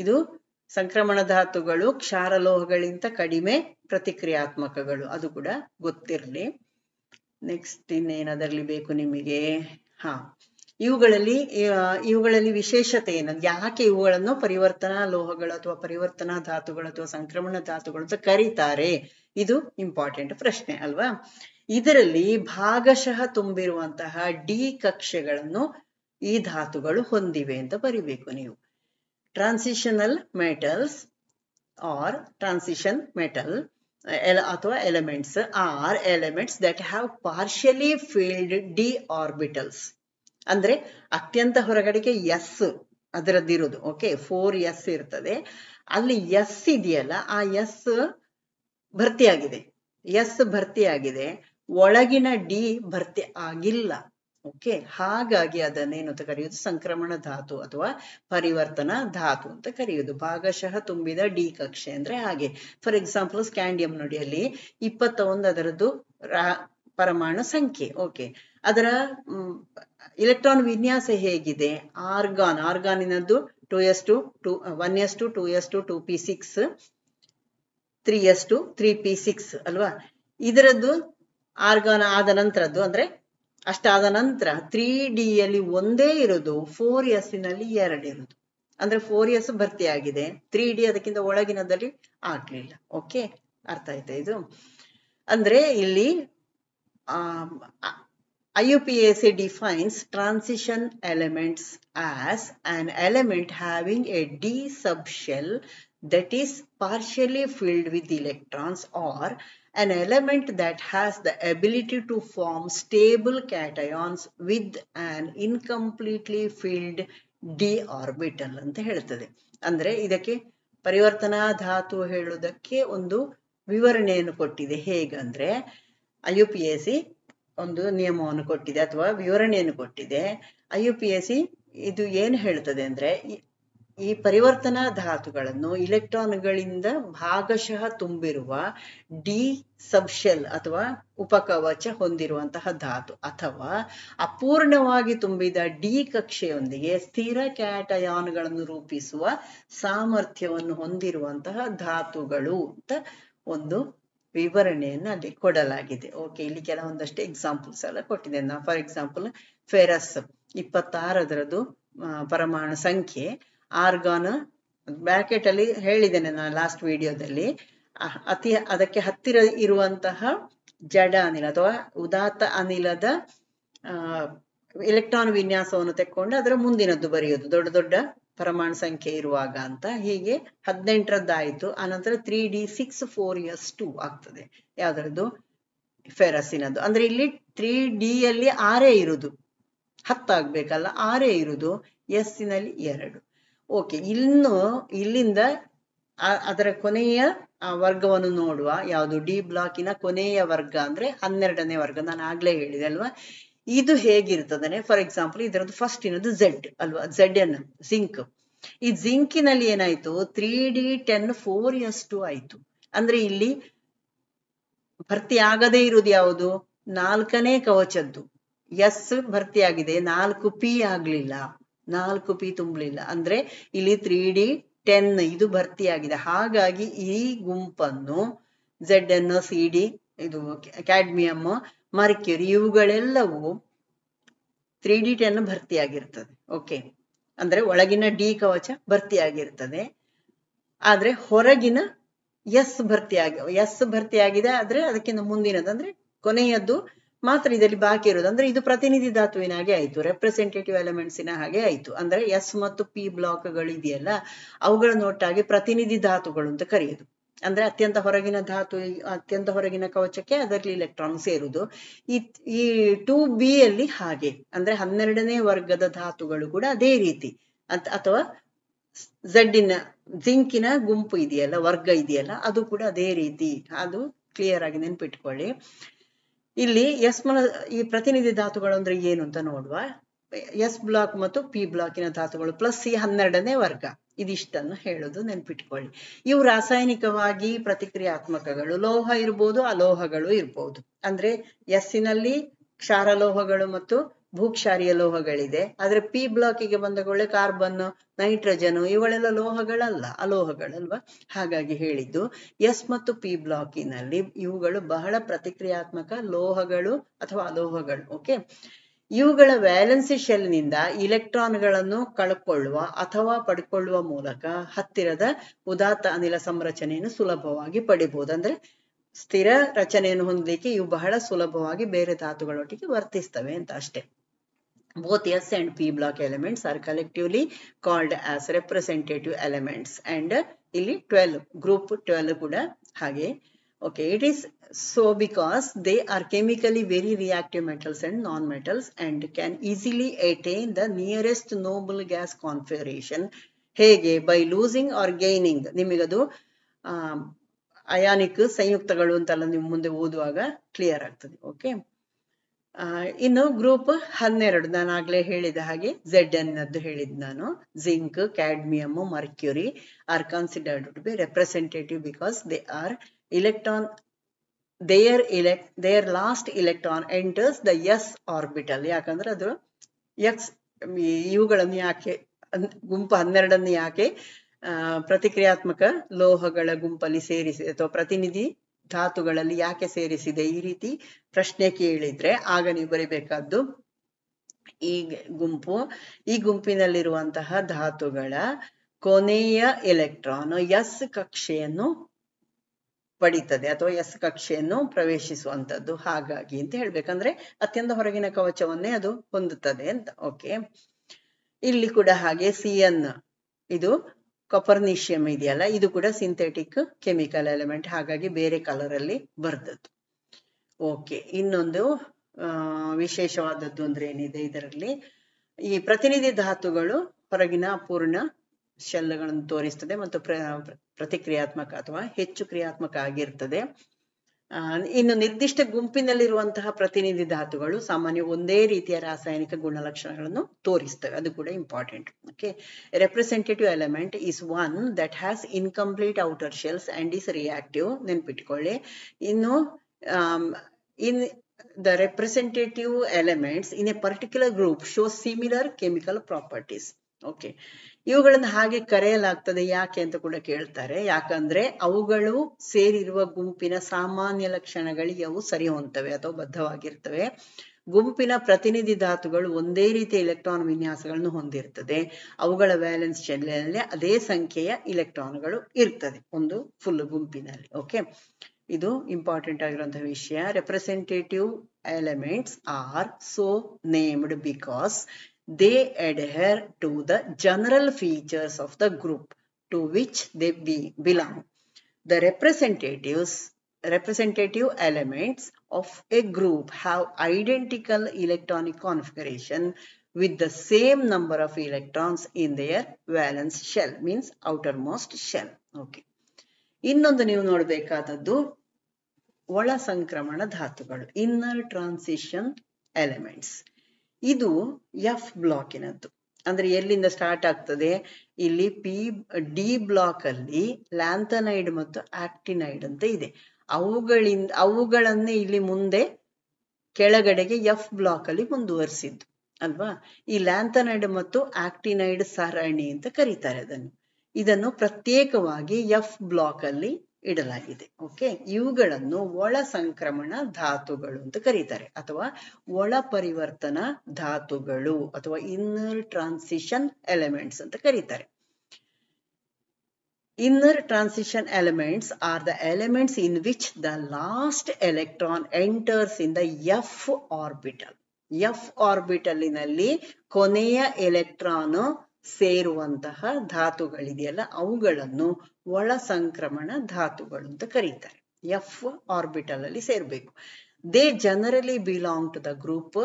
ಇದು ಸಂಕ್ರಮಣ ಧಾತುಗಳು ಕ್ಷಾರಲೋಹಗಳಿಂದ ಕಡಿಮೆ ಪ್ರತಿಕ್ರಿಯಾತ್ಮಕಗಳು, ಅದು ಕೂಡ ಗೊತ್ತಿರಲಿ. ನೆಕ್ಸ್ಟ್ ಇನ್ನೇನದರಲ್ಲಿ ಬೇಕು ನಿಮಗೆ? ಇವುಗಳಲ್ಲಿ ವಿಶೇಷತೆ ಏನಂದ್ರೆ, ಯಾಕೆ ಇವುಗಳನ್ನು ಪರಿವರ್ತನಾ ಲೋಹಗಳು ಅಥವಾ ಪರಿವರ್ತನಾ ಧಾತುಗಳು ಅಥವಾ ಸಂಕ್ರಮಣ ಧಾತುಗಳು ಅಂತ ಕರೀತಾರೆ? ಇದು ಇಂಪಾರ್ಟೆಂಟ್ ಪ್ರಶ್ನೆ ಅಲ್ವಾ. ಇದರಲ್ಲಿ ಭಾಗಶಃ ತುಂಬಿರುವಂತಹ ಡಿ ಕಕ್ಷೆಗಳನ್ನು ಈ ಧಾತುಗಳು ಹೊಂದಿವೆ ಅಂತ ಬರಿಬೇಕು ನೀವು. Transitional metals or transition metal ಅಥವಾ elements or elements that have partially filled D orbitals. ಅಂದ್ರೆ ಅತ್ಯಂತ ಹೊರಗಡೆಗೆ ಎಸ್ ಅದರದ್ದಿರೋದು. ಓಕೆ, 4s ಇರ್ತದೆ. ಅಲ್ಲಿ ಎಸ್ ಇದೆಯಲ್ಲ, ಆ ಎಸ್ ಭರ್ತಿಯಾಗಿದೆ, ಒಳಗಿನ ಡಿ ಭರ್ತಿ ಆಗಿಲ್ಲ. ಓಕೆ, ಹಾಗಾಗಿ ಅದನ್ನೇನು ಅಂತ ಕರೆಯುವುದು ಸಂಕ್ರಮಣ ಧಾತು ಅಥವಾ ಪರಿವರ್ತನಾ ಧಾತು ಅಂತ ಕರೆಯುವುದು. ಭಾಗಶಃ ತುಂಬಿದ ಡಿ ಕಕ್ಷೆ ಅಂದ್ರೆ ಹಾಗೆ. ಫಾರ್ ಎಕ್ಸಾಂಪಲ್ ಸ್ಕ್ಯಾಂಡಿಯಂ ನೋಡಿ, ಅಲ್ಲಿ 21 ಅದರದ್ದು ಪರಮಾಣು ಸಂಖ್ಯೆ. ಓಕೆ, ಅದರ ಇಲೆಕ್ಟ್ರಾನ್ ವಿನ್ಯಾಸ ಹೇಗಿದೆ? ಆರ್ಗಾನಿನದ್ದು 2s2 1s2 2s2 2p6 3s2 3p6 ಅಲ್ವಾ. ಇದರದ್ದು ಆರ್ಗಾನ್ ಆದ ನಂತರದ್ದು ಅಂದ್ರೆ ಅಷ್ಟಾದ ನಂತರ 3D ಯಲ್ಲಿ ಒಂದೇ ಇರೋದು, 4s ನಲ್ಲಿ 2 ಇರೋದು. ಅಂದ್ರೆ 4s ಭರ್ತಿಯಾಗಿದೆ, 3D ಅದಕ್ಕಿಂತ ಒಳಗಿನದಲ್ಲಿ ಆಗ್ಲಿಲ್ಲ. ಓಕೆ, ಅರ್ಥ ಆಯ್ತಾ ಇದು? ಅಂದ್ರೆ ಇಲ್ಲಿ IUPAC defines transition elements as an element having a d subshell that is partially filled with electrons, or an element that has the ability to form stable cations with an incompletely filled d orbital ಅಂತ ಹೇಳ್ತದೆ. ಅಂದ್ರೆ ಇದಕ್ಕೆ ಪರಿವರ್ತನಾ ಧಾತು ಹೇಳುವುದಕ್ಕೆ ಒಂದು ವಿವರಣೆಯನ್ನು ಕೊಟ್ಟಿದೆ. ಹೇಗಂದ್ರೆ IUPAC ಒಂದು ನಿಯಮವನ್ನು ಕೊಟ್ಟಿದೆ ಅಥವಾ ವಿವರಣೆಯನ್ನು ಕೊಟ್ಟಿದೆ. IUPAC ಇದು ಏನು ಹೇಳ್ತದೆ ಅಂದ್ರೆ, ಈ ಪರಿವರ್ತನಾ ಧಾತುಗಳನ್ನು ಇಲೆಕ್ಟ್ರಾನ್ಗಳಿಂದ ಭಾಗಶಃ ತುಂಬಿರುವ ಡಿ ಸಬ್ಶೆಲ್ ಅಥವಾ ಉಪಕವಚ ಹೊಂದಿರುವಂತಹ ಧಾತು, ಅಥವಾ ಅಪೂರ್ಣವಾಗಿ ತುಂಬಿದ ಡಿ ಕಕ್ಷೆಯೊಂದಿಗೆ ಸ್ಥಿರ ಕ್ಯಾಟಯಾನ್ಗಳನ್ನು ರೂಪಿಸುವ ಸಾಮರ್ಥ್ಯವನ್ನು ಹೊಂದಿರುವಂತಹ ಧಾತುಗಳು ಅಂತ ಒಂದು ವಿವರಣೆಯನ್ನು ಅಲ್ಲಿ ಕೊಡಲಾಗಿದೆ. ಓಕೆ, ಇಲ್ಲಿ ಕೆಲವೊಂದಷ್ಟು ಎಕ್ಸಾಂಪಲ್ಸ್ ಎಲ್ಲ ಕೊಟ್ಟಿದೆ. ಫಾರ್ ಎಕ್ಸಾಂಪಲ್ ಫೆರಸ್ 26 ಅದರದ್ದು ಪರಮಾಣು ಸಂಖ್ಯೆ. ಆರ್ಗಾನ್ ಬ್ರಾಕೆಟ್ ಅಲ್ಲಿ ಹೇಳಿದ್ದೇನೆ ನಾನು ಲಾಸ್ಟ್ ವಿಡಿಯೋದಲ್ಲಿ. ಅದಕ್ಕೆ ಹತ್ತಿರ ಇರುವಂತಹ ಜಡ ಅನಿಲ ಅಥವಾ ಉದಾತ್ತ ಅನಿಲದ ಎಲೆಕ್ಟ್ರಾನ್ ವಿನ್ಯಾಸವನ್ನು ತೆಕ್ಕೊಂಡು ಅದರ ಮುಂದಿನದ್ದು ಬರೆಯೋದು, ದೊಡ್ಡ ದೊಡ್ಡ ಪರಮಾಣು ಸಂಖ್ಯೆ ಇರುವಾಗ ಅಂತ. ಹೀಗೆ 18ರದ್ದಾಯಿತು. ಆನಂತರ 3d6 4s2 ಆಗ್ತದೆ. ಯಾವ್ದ್ರದ್ದು? ಫೆರಸಿನದ್ದು. ಅಂದ್ರೆ ಇಲ್ಲಿ 3D ಯಲ್ಲಿ 6 ಇರುವುದು, 10 ಆಗ್ಬೇಕಲ್ಲ, 6 ಇರುವುದು, s ನಲ್ಲಿ 2. ಓಕೆ, ಇಲ್ಲಿಂದ ಅದರ ಕೊನೆಯ ವರ್ಗವನ್ನು ನೋಡುವ. ಯಾವುದು? ಡಿ ಬ್ಲಾಕಿನ ಕೊನೆಯ ವರ್ಗ ಅಂದ್ರೆ 12ನೇ ವರ್ಗ. ನಾನು ಆಗ್ಲೇ ಹೇಳಿದೆ ಅಲ್ವಾ. ಇದು ಹೇಗಿರ್ತದೆ? ಫಾರ್ ಎಕ್ಸಾಂಪಲ್ ಇದರದ್ದು ಫಸ್ಟ್ ಇರೋದು ಝೆಡ್ ಅಲ್ವಾ, ZN ಜಿಂಕ್. ಈ ಜಿಂಕಿನಲ್ಲಿ ಏನಾಯ್ತು? 3d10 4s2 ಆಯ್ತು. ಅಂದ್ರೆ ಇಲ್ಲಿ ಭರ್ತಿ ಆಗದೇ ಇರುವುದು ಯಾವುದು? 4ನೇ ಕವಚದ್ದು. ಎಸ್ ಭರ್ತಿಯಾಗಿದೆ, 4p ಆಗ್ಲಿಲ್ಲ, 4p ತುಂಬಲಿಲ್ಲ. ಅಂದ್ರೆ ಇಲ್ಲಿ 3d10 ಇದು ಭರ್ತಿಯಾಗಿದೆ. ಹಾಗಾಗಿ ಈ ಗುಂಪನ್ನು ZN, CD, ಇದು ಕ್ಯಾಡ್ಮಿಯಂ, ಮರ್ಕ್ಯೂರಿ ಇವುಗಳೆಲ್ಲವೂ 3d10 ಭರ್ತಿಯಾಗಿರ್ತದೆ. ಓಕೆ, ಅಂದ್ರೆ ಒಳಗಿನ ಡಿ ಕವಚ ಭರ್ತಿಯಾಗಿರ್ತದೆ, ಆದ್ರೆ ಹೊರಗಿನ ಎಸ್ ಭರ್ತಿಯಾಗಿದೆ. ಆದ್ರೆ ಅದಕ್ಕಿಂತ ಮುಂದಿನದು ಅಂದ್ರೆ ಕೊನೆಯದ್ದು ಮಾತ್ರ ಇದರಲ್ಲಿ ಬಾಕಿ ಇರೋದು. ಅಂದ್ರೆ ಇದು ಪ್ರತಿನಿಧಿ ಧಾತುವಿನ ಹಾಗೆ ಆಯ್ತು, ರೆಪ್ರೆಸೆಂಟೇಟಿವ್ ಎಲಿಮೆಂಟ್ಸಿನ ಹಾಗೆ ಆಯ್ತು. ಅಂದ್ರೆ ಎಸ್ ಮತ್ತು ಪಿ ಬ್ಲಾಕ್ಗಳು ಇದೆಯಲ್ಲ, ಅವುಗಳನ್ನು ಒಟ್ಟಾಗಿ ಪ್ರತಿನಿಧಿ ಧಾತುಗಳು ಅಂತ ಕರೆಯುದು. ಅಂದ್ರೆ ಅತ್ಯಂತ ಹೊರಗಿನ ಕವಚಕ್ಕೆ ಅದರಲ್ಲಿ ಇಲೆಕ್ಟ್ರಾನ್ ಸೇರುವುದು. ಈ 2b ಅಲ್ಲಿ ಹಾಗೆ, ಅಂದ್ರೆ 12ನೇ ವರ್ಗದ ಧಾತುಗಳು ಕೂಡ ಅದೇ ರೀತಿ, ಅಥವಾ ಜಿಂಕಿನ ಗುಂಪು ಇದೆಯಲ್ಲ, ವರ್ಗ ಇದೆಯಲ್ಲ, ಅದು ಕೂಡ ಅದೇ ರೀತಿ. ಅದು ಕ್ಲಿಯರ್ ಆಗಿ ನೆನ್ಪಿಟ್ಕೊಳ್ಳಿ. ಇಲ್ಲಿ ಈ ಪ್ರತಿನಿಧಿ ಧಾತುಗಳು ಅಂದ್ರೆ ಏನು ಅಂತ ನೋಡುವ. ಎಸ್ ಬ್ಲಾಕ್ ಮತ್ತು ಪಿ ಬ್ಲಾಕಿನ ಧಾತುಗಳು ಪ್ಲಸ್ ಈ 12ನೇ ವರ್ಗ, ಇದಿಷ್ಟನ್ನು ಹೇಳೋದು ನೆನ್ಪಿಟ್ಕೊಳ್ಳಿ. ಇವು ರಾಸಾಯನಿಕವಾಗಿ ಪ್ರತಿಕ್ರಿಯಾತ್ಮಕಗಳು. ಲೋಹ ಇರ್ಬೋದು, ಅಲೋಹಗಳು ಇರ್ಬೋದು. ಅಂದ್ರೆ ಎಸ್ಸಿನಲ್ಲಿ ಕ್ಷಾರಲೋಹಗಳು ಮತ್ತು ಭೂಕ್ಷಾರೀಯ ಲೋಹಗಳಿದೆ. ಆದ್ರೆ ಪಿ ಬ್ಲಾಕಿಗೆ ಬಂದಗೊಳ್ಳೆ ಕಾರ್ಬನ್, ನೈಟ್ರೋಜನ್ ಇವುಗಳೆಲ್ಲ ಲೋಹಗಳಲ್ಲ, ಅಲೋಹಗಳಲ್ವಾ. ಹಾಗಾಗಿ ಹೇಳಿದ್ದು ಎಸ್ ಮತ್ತು ಪಿ ಬ್ಲಾಕಿನಲ್ಲಿ ಇವುಗಳು ಬಹಳ ಪ್ರತಿಕ್ರಿಯಾತ್ಮಕ ಲೋಹಗಳು ಅಥವಾ ಅಲೋಹಗಳು. ಓಕೆ, ಇವುಗಳ ವ್ಯಾಲೆನ್ಸಿ ಶೆಲ್ನಿಂದ ಇಲೆಕ್ಟ್ರಾನ್ಗಳನ್ನು ಕಳ್ಕೊಳ್ಳುವ ಅಥವಾ ಪಡ್ಕೊಳ್ಳುವ ಮೂಲಕ ಹತ್ತಿರದ ಉದಾತ್ತ ಅನಿಲ ಸಂರಚನೆಯನ್ನು ಸುಲಭವಾಗಿ ಪಡಿಬಹುದು. ಅಂದ್ರೆ ಸ್ಥಿರ ರಚನೆಯನ್ನು ಹೊಂದಲಿಕ್ಕೆ ಇವು ಬಹಳ ಸುಲಭವಾಗಿ ಬೇರೆ ಧಾತುಗಳೊಟ್ಟಿಗೆ ವರ್ತಿಸ್ತವೆ ಅಂತ ಅಷ್ಟೇ. Both S and P block elements are collectively called as representative elements. And ಇಲ್ಲಿ 12 ಗ್ರೂಪ್ 12 ಕೂಡ ಹಾಗೆ. Okay, it is so because they are chemically very reactive metals and non-metals and can easily attain the nearest noble gas configuration. ಹೇಗೆ? By losing or gaining. ನಿಮಗದು ionic ಸಂಯುಕ್ತಗಳು ಅಂತೆಲ್ಲ ನೀವು ಮುಂದೆ ಓದುವಾಗ ಕ್ಲಿಯರ್ ಆಗ್ತದೆ. ಓಕೆ, ಇನ್ನು ಗ್ರೂಪ್ 12 ನಾನು ಆಗ್ಲೇ ಹೇಳಿದ ಹಾಗೆ ZN ನದ್ದು ಹೇಳಿದ್ ನಾನು. Zinc, cadmium, mercury are considered to be representative because they are electron, their last electron enters the s orbital. ಯಾಕಂದ್ರೆ ಅದು ಎಕ್ಸ್, ಇವುಗಳನ್ನು ಯಾಕೆ ಗುಂಪು 12 ಯಾಕೆ ಪ್ರತಿಕ್ರಿಯಾತ್ಮಕ ಲೋಹಗಳ ಗುಂಪಲ್ಲಿ ಸೇರಿಸಿ ಅಥವಾ ಪ್ರತಿನಿಧಿ ಧಾತುಗಳಲ್ಲಿ ಯಾಕೆ ಸೇರಿಸಿದೆ, ಈ ರೀತಿ ಪ್ರಶ್ನೆ ಕೇಳಿದ್ರೆ ಆಗ ನೀವು ಬರಿಬೇಕಾದ್ದು ಈ ಗುಂಪಿನಲ್ಲಿರುವಂತಹ ಧಾತುಗಳ ಕೊನೆಯ ಎಲೆಕ್ಟ್ರಾನ್ ಎಸ್ ಕಕ್ಷೆಯನ್ನು ಪಡಿತದೆ ಅಥವಾ ಎಸ್ ಕಕ್ಷೆಯನ್ನು ಪ್ರವೇಶಿಸುವಂತದ್ದು, ಹಾಗಾಗಿ ಅಂತ ಹೇಳ್ಬೇಕಂದ್ರೆ ಅತ್ಯಂತ ಹೊರಗಿನ ಕವಚವನ್ನೇ ಅದು ಹೊಂದುತ್ತದೆ ಅಂತ. ಓಕೆ, ಇಲ್ಲಿ ಕೂಡ ಹಾಗೆ CN, ಇದು ಕಾಪರ್ನಿಷಿಯಂ ಇದೆಯಲ್ಲ, ಇದು ಕೂಡ ಸಿಂಥೆಟಿಕ್ ಕೆಮಿಕಲ್ ಎಲಿಮೆಂಟ್, ಹಾಗಾಗಿ ಬೇರೆ ಕಲರ್ ಅಲ್ಲಿ ಬರ್ದದ್ದು. ಓಕೆ, ಇನ್ನೊಂದು ವಿಶೇಷವಾದದ್ದು ಅಂದ್ರೆ ಏನಿದೆ ಇದರಲ್ಲಿ, ಈ ಪ್ರತಿನಿಧಿ ಧಾತುಗಳು ಹೊರಗಿನ ಅಪೂರ್ಣ ಶೆಲ್ಗಳನ್ನು ತೋರಿಸ್ತದೆ ಮತ್ತು ಪ್ರತಿಕ್ರಿಯಾತ್ಮಕ ಅಥವಾ ಹೆಚ್ಚು ಕ್ರಿಯಾತ್ಮಕ ಆಗಿರ್ತದೆ. ಇನ್ನು ನಿರ್ದಿಷ್ಟ ಗುಂಪಿನಲ್ಲಿರುವಂತಹ ಪ್ರತಿನಿಧಿ ಧಾತುಗಳು ಸಾಮಾನ್ಯ ಒಂದೇ ರೀತಿಯ ರಾಸಾಯನಿಕ ಗುಣಲಕ್ಷಣಗಳನ್ನು ತೋರಿಸ್ತವೆ, ಅದು ಕೂಡ important. Okay, representative element is one that has incomplete outer shells and is reactive. ನೆನ್ಪಿಟ್ಕೊಳ್ಳಿ. ಇನ್ನು ಇನ್ the representative elements in a particular group show similar chemical properties. Okay, ಇವುಗಳನ್ನು ಹಾಗೆ ಕರೆಯಲಾಗ್ತದೆ. ಯಾಕೆ ಅಂತ ಕೂಡ ಕೇಳ್ತಾರೆ. ಯಾಕಂದ್ರೆ ಅವುಗಳು ಸೇರಿರುವ ಗುಂಪಿನ ಸಾಮಾನ್ಯ ಲಕ್ಷಣಗಳಿಗೆ ಅವು ಸರಿ ಹೊಂದ್ತವೆ ಅಥವಾ ಬದ್ಧವಾಗಿರ್ತವೆ. ಗುಂಪಿನ ಪ್ರತಿನಿಧಿ ಧಾತುಗಳು ಒಂದೇ ರೀತಿಯ ಎಲೆಕ್ಟ್ರಾನ್ ವಿನ್ಯಾಸಗಳನ್ನು ಹೊಂದಿರ್ತದೆ. ಅವುಗಳ ವ್ಯಾಲೆನ್ಸ್ ಶೆಲ್ನಲ್ಲಿ ಅದೇ ಸಂಖ್ಯೆಯ ಇಲೆಕ್ಟ್ರಾನ್ಗಳು ಇರ್ತದೆ ಒಂದು ಫುಲ್ ಗುಂಪಿನಲ್ಲಿ. ಓಕೆ, ಇದು ಇಂಪಾರ್ಟೆಂಟ್ ಆಗಿರುವಂತಹ ವಿಷಯ. Representative elements are so named because they adhere to the general features of the group to which they belong. The representative elements of a group have identical electronic configuration with the same number of electrons in their valence shell, means outermost shell. Okay, ಇನ್ನೊಂದು ನೀವು ನೋಡಬೇಕಾದದ್ದು ಒಳ ಸಂಕ್ರಮಣ ಧಾತುಗಳು, inner transition elements. ಇದು F ಬ್ಲಾಕಿನದ್ದು. ಅಂದ್ರೆ ಎಲ್ಲಿಂದ start ಆಗ್ತದೆ? ಇಲ್ಲಿ D block ಅಲ್ಲಿ lanthanide ಮತ್ತು ಆಕ್ಟಿನೈಡ್ ಅಂತ ಇದೆ. ಅವುಗಳನ್ನೇ ಇಲ್ಲಿ ಮುಂದೆ ಕೆಳಗಡೆಗೆ ಎಫ್ ಬ್ಲಾಕ್ ಅಲ್ಲಿ ಮುಂದುವರಿಸಿದ್ದು ಅಲ್ವಾ. ಈ ಲ್ಯಾಂಥನೈಡ್ ಮತ್ತು ಆಕ್ಟಿನೈಡ್ ಸರಣಿ ಅಂತ ಕರೀತಾರೆ ಇದನ್ನು ಪ್ರತ್ಯೇಕವಾಗಿ ಎಫ್ ಬ್ಲಾಕ್ ಅಲ್ಲಿ ಇಡಲಾಗಿದೆ. ಓಕೆ, ಇವುಗಳನ್ನು ಒಳ ಸಂಕ್ರಮಣ ಧಾತುಗಳು ಅಂತ ಕರೀತಾರೆ ಅಥವಾ ಒಳ ಪರಿವರ್ತನಾ ಧಾತುಗಳು ಅಥವಾ ಇನ್ನರ್ ಟ್ರಾನ್ಸಿಷನ್ ಎಲಿಮೆಂಟ್ಸ್ ಅಂತ ಕರೀತಾರೆ. Inner transition elements are the elements in which the last electron enters in the F orbital. F ಆರ್ಬಿಟಲಿನಲ್ಲಿ ಕೊನೆಯ ಎಲೆಕ್ಟ್ರಾನ್ ಸೇರುವಂತಹ ಧಾತುಗಳಿದೆಯಲ್ಲ, ಅವುಗಳನ್ನು ಒಳ ಸಂಕ್ರಮಣ ಧಾತುಗಳು ಅಂತ ಕರೀತಾರೆ. ಎಫ್ ಆರ್ಬಿಟಲ್ ಅಲ್ಲಿ ಸೇರ್ಬೇಕು. They generally belong to the group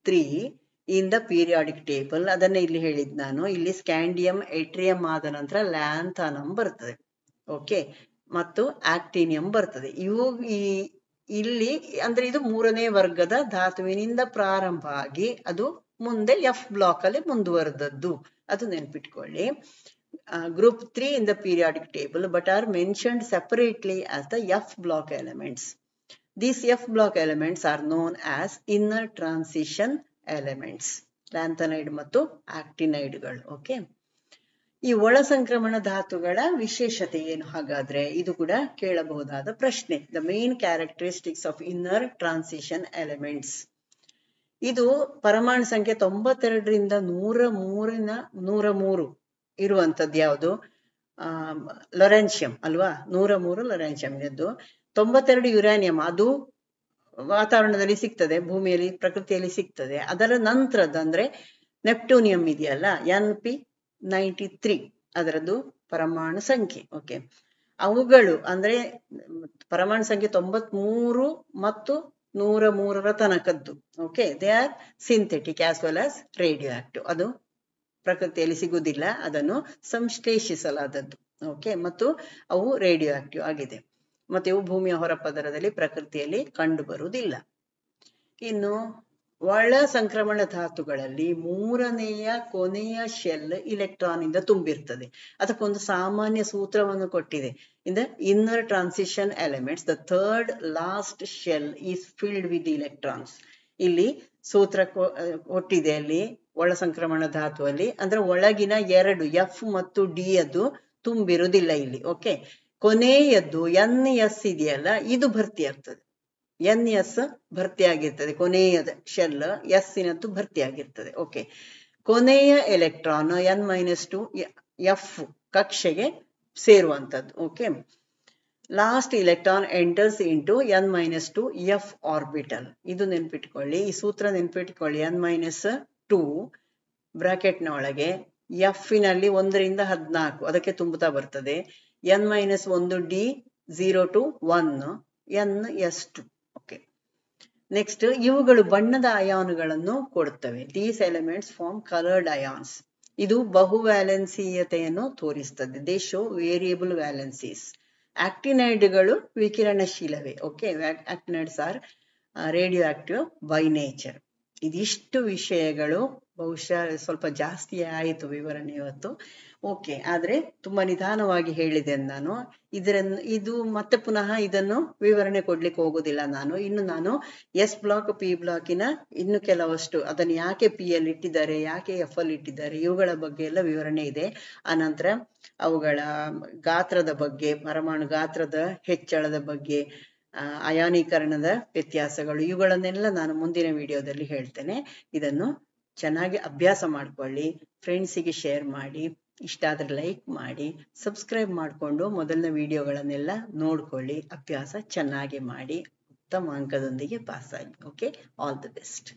3 in the periodic table. ಅದನ್ನೇ ಇಲ್ಲಿ ಹೇಳಿದ್ ನಾನು. ಇಲ್ಲಿ ಸ್ಕ್ಯಾಂಡಿಯಂ, ಎಟ್ರಿಯಂ ಆದ ನಂತರ ಲ್ಯಾಂಥಾನಮ್ ಬರ್ತದೆ. ಓಕೆ, ಮತ್ತು ಆಕ್ಟಿನಿಯಂ ಬರ್ತದೆ. ಇಲ್ಲಿ ಅಂದ್ರೆ ಇದು 3ನೇ ವರ್ಗದ ಧಾತುವಿನಿಂದ ಪ್ರಾರಂಭ ಆಗಿ ಅದು ಮುಂದೆ ಎಫ್ ಬ್ಲಾಕ್ ಅಲ್ಲಿ ಮುಂದುವರೆದದ್ದು, ಅದು ನೆನ್ಪಿಟ್ಕೊಳ್ಳಿ. Group 3 in the periodic table but are mentioned separately as the F block elements. These F block elements are known as inner transition elements. Lanthanide ಮತ್ತು ಆಕ್ಟಿನೈಡ್ಗಳು. ಓಕೆ, ಈ ಒಳ ಸಂಕ್ರಮಣ ಧಾತುಗಳ ವಿಶೇಷತೆ ಏನು ಹಾಗಾದ್ರೆ? ಇದು ಕೂಡ ಕೇಳಬಹುದಾದ ಪ್ರಶ್ನೆ. The main characteristics of inner transition elements. ಇದು ಪರಮಾಣು ಸಂಖ್ಯೆ 92ರಿಂದ 103 ಇರುವಂತದ್ದು ಯಾವುದು? ಲೊರೆನ್ಶಿಯಂ ಅಲ್ವಾ. 103 ಲೊರೆನ್ಶಿಯಂ ಇದ್ದು, 92 ಯುರೇನಿಯಂ, ಅದು ವಾತಾವರಣದಲ್ಲಿ ಸಿಗ್ತದೆ, ಭೂಮಿಯಲ್ಲಿ ಪ್ರಕೃತಿಯಲ್ಲಿ ಸಿಗ್ತದೆ. ಅದರ ನಂತರದ್ದು ಅಂದ್ರೆ ನೆಪ್ಟೂನಿಯಂ ಇದೆಯಲ್ಲ, NP93, ಅದರದ್ದು ಪರಮಾಣು ಸಂಖ್ಯೆ. ಓಕೆ, ಅವುಗಳು ಅಂದ್ರೆ ಪರಮಾಣು ಸಂಖ್ಯೆ 93 ಮತ್ತು 103ರ ತನಕದ್ದು. Okay, they are synthetic as well as radioactive. ಅದು ಪ್ರಕೃತಿಯಲ್ಲಿ ಸಿಗುವುದಿಲ್ಲ, ಅದನ್ನು ಸಂಶ್ಲೇಷಿಸಲಾದದ್ದು. ಓಕೆ, ಮತ್ತು ಅವು ರೇಡಿಯೋ ಆಕ್ಟಿವ್ ಆಗಿದೆ. ಮತ್ತೆ ಇವು ಭೂಮಿಯ ಹೊರಪದರದಲ್ಲಿ ಪ್ರಕೃತಿಯಲ್ಲಿ ಕಂಡು ಬರುವುದಿಲ್ಲ. ಇನ್ನು ಒಳ ಸಂಕ್ರಮಣ ಧಾತುಗಳಲ್ಲಿ ಮೂರನೆಯ ಕೊನೆಯ ಶೆಲ್ ಇಲೆಕ್ಟ್ರಾನ್ ಇಂದ ತುಂಬಿರ್ತದೆ. ಅದಕ್ಕೊಂದು ಸಾಮಾನ್ಯ ಸೂತ್ರವನ್ನು ಕೊಟ್ಟಿದೆ. In the inner transition elements the third last shell is filled with electrons. ಇಲ್ಲಿ ಸೂತ್ರ ಕೊಟ್ಟಿದೆ ಅಲ್ಲಿ ಒಳ ಸಂಕ್ರಮಣ ಧಾತುವಲ್ಲಿ. ಅಂದ್ರೆ ಒಳಗಿನ 2 ಎಫ್ ಮತ್ತು ಡಿ ಅದು ತುಂಬಿರುವುದಿಲ್ಲ ಇಲ್ಲಿ. ಓಕೆ, ಕೊನೆಯದ್ದು NS ಇದೆಯಲ್ಲ, ಇದು ಭರ್ತಿ ಆಗ್ತದೆ. NS ಭರ್ತಿ ಆಗಿರ್ತದೆ, ಕೊನೆಯ ಶೆಲ್ ಎಸ್ಸಿನದ್ದು ಭರ್ತಿ ಆಗಿರ್ತದೆ. ಓಕೆ, ಕೊನೆಯ ಎಲೆಕ್ಟ್ರಾನ್ N-2 ಎಫ್ ಕಕ್ಷೆಗೆ ಸೇರುವಂತದ್ದು. Okay, last electron enters into N-2 F orbital. ಇದು ನೆನ್ಪಿಟ್ಕೊಳ್ಳಿ, ಈ ಸೂತ್ರ ನೆನ್ಪಿಟ್ಕೊಳ್ಳಿ. N-2 ಬ್ರಾಕೆಟ್ನ ಒಳಗೆ ಎಫ್ನಲ್ಲಿ 1 ರಿಂದ 14 ಅದಕ್ಕೆ ತುಂಬುತ್ತಾ ಬರ್ತದೆ. N-1D 0 to 1 NS2. Okay, next ಇವುಗಳು ಬಣ್ಣದ ಅಯಾನುಗಳನ್ನು ಕೊಡುತ್ತವೆ. These elements form coloured ions. ಇದು ಬಹುವ್ಯಾಲೆನ್ಸೀಯತೆಯನ್ನು ತೋರಿಸ್ತದೆ. They show variable valencies. ಆಕ್ಟಿನೈಡ್ಗಳು ವಿಕಿರಣಶೀಲವೇ. Okay, actinides are radioactive by nature. ಇದಿಷ್ಟು ವಿಷಯಗಳು. ಬಹುಶಃ ಸ್ವಲ್ಪ ಜಾಸ್ತಿ ಆಯಿತು ವಿವರಣೆ ಇವತ್ತು. ಓಕೆ, ಆದ್ರೆ ತುಂಬಾ ನಿಧಾನವಾಗಿ ಹೇಳಿದೆ ನಾನು. ಇದು ಮತ್ತೆ ಪುನಃ ಇದನ್ನು ವಿವರಣೆ ಕೊಡ್ಲಿಕ್ಕೆ ಹೋಗುದಿಲ್ಲ ನಾನು. ಇನ್ನು ನಾನು ಎಸ್ ಬ್ಲಾಕ್ ಪಿ ಬ್ಲಾಕಿನ ಇನ್ನು ಕೆಲವಷ್ಟು, ಅದನ್ನು ಯಾಕೆ ಪಿ ಅಲ್ಲಿ ಇಟ್ಟಿದ್ದಾರೆ, ಯಾಕೆ ಎಫ್ ಅಲ್ಲಿ ಇಟ್ಟಿದ್ದಾರೆ, ಇವುಗಳ ಬಗ್ಗೆ ಎಲ್ಲ ವಿವರಣೆ ಇದೆ. ಆನಂತರ ಅವುಗಳ ಗಾತ್ರದ ಬಗ್ಗೆ, ಪರಮಾಣು ಗಾತ್ರದ ಹೆಚ್ಚಳದ ಬಗ್ಗೆ, ಅಯಾನೀಕರಣದ ವ್ಯತ್ಯಾಸಗಳು, ಇವುಗಳನ್ನೆಲ್ಲ ನಾನು ಮುಂದಿನ ವಿಡಿಯೋದಲ್ಲಿ ಹೇಳ್ತೇನೆ. ಇದನ್ನು ಚೆನ್ನಾಗಿ ಅಭ್ಯಾಸ ಮಾಡ್ಕೊಳ್ಳಿ, ಫ್ರೆಂಡ್ಸಿಗೆ ಶೇರ್ ಮಾಡಿ, ಇಷ್ಟ ಆದ್ರೆ ಲೈಕ್ ಮಾಡಿ, ಸಬ್ಸ್ಕ್ರೈಬ್ ಮಾಡಿಕೊಂಡು ಮೊದಲನೇ ವಿಡಿಯೋಗಳನ್ನೆಲ್ಲ ನೋಡ್ಕೊಳ್ಳಿ. ಅಭ್ಯಾಸ ಚೆನ್ನಾಗಿ ಮಾಡಿ, ಉತ್ತಮ ಅಂಕದೊಂದಿಗೆ ಪಾಸ್ ಆಗಿ. Okay, all the best.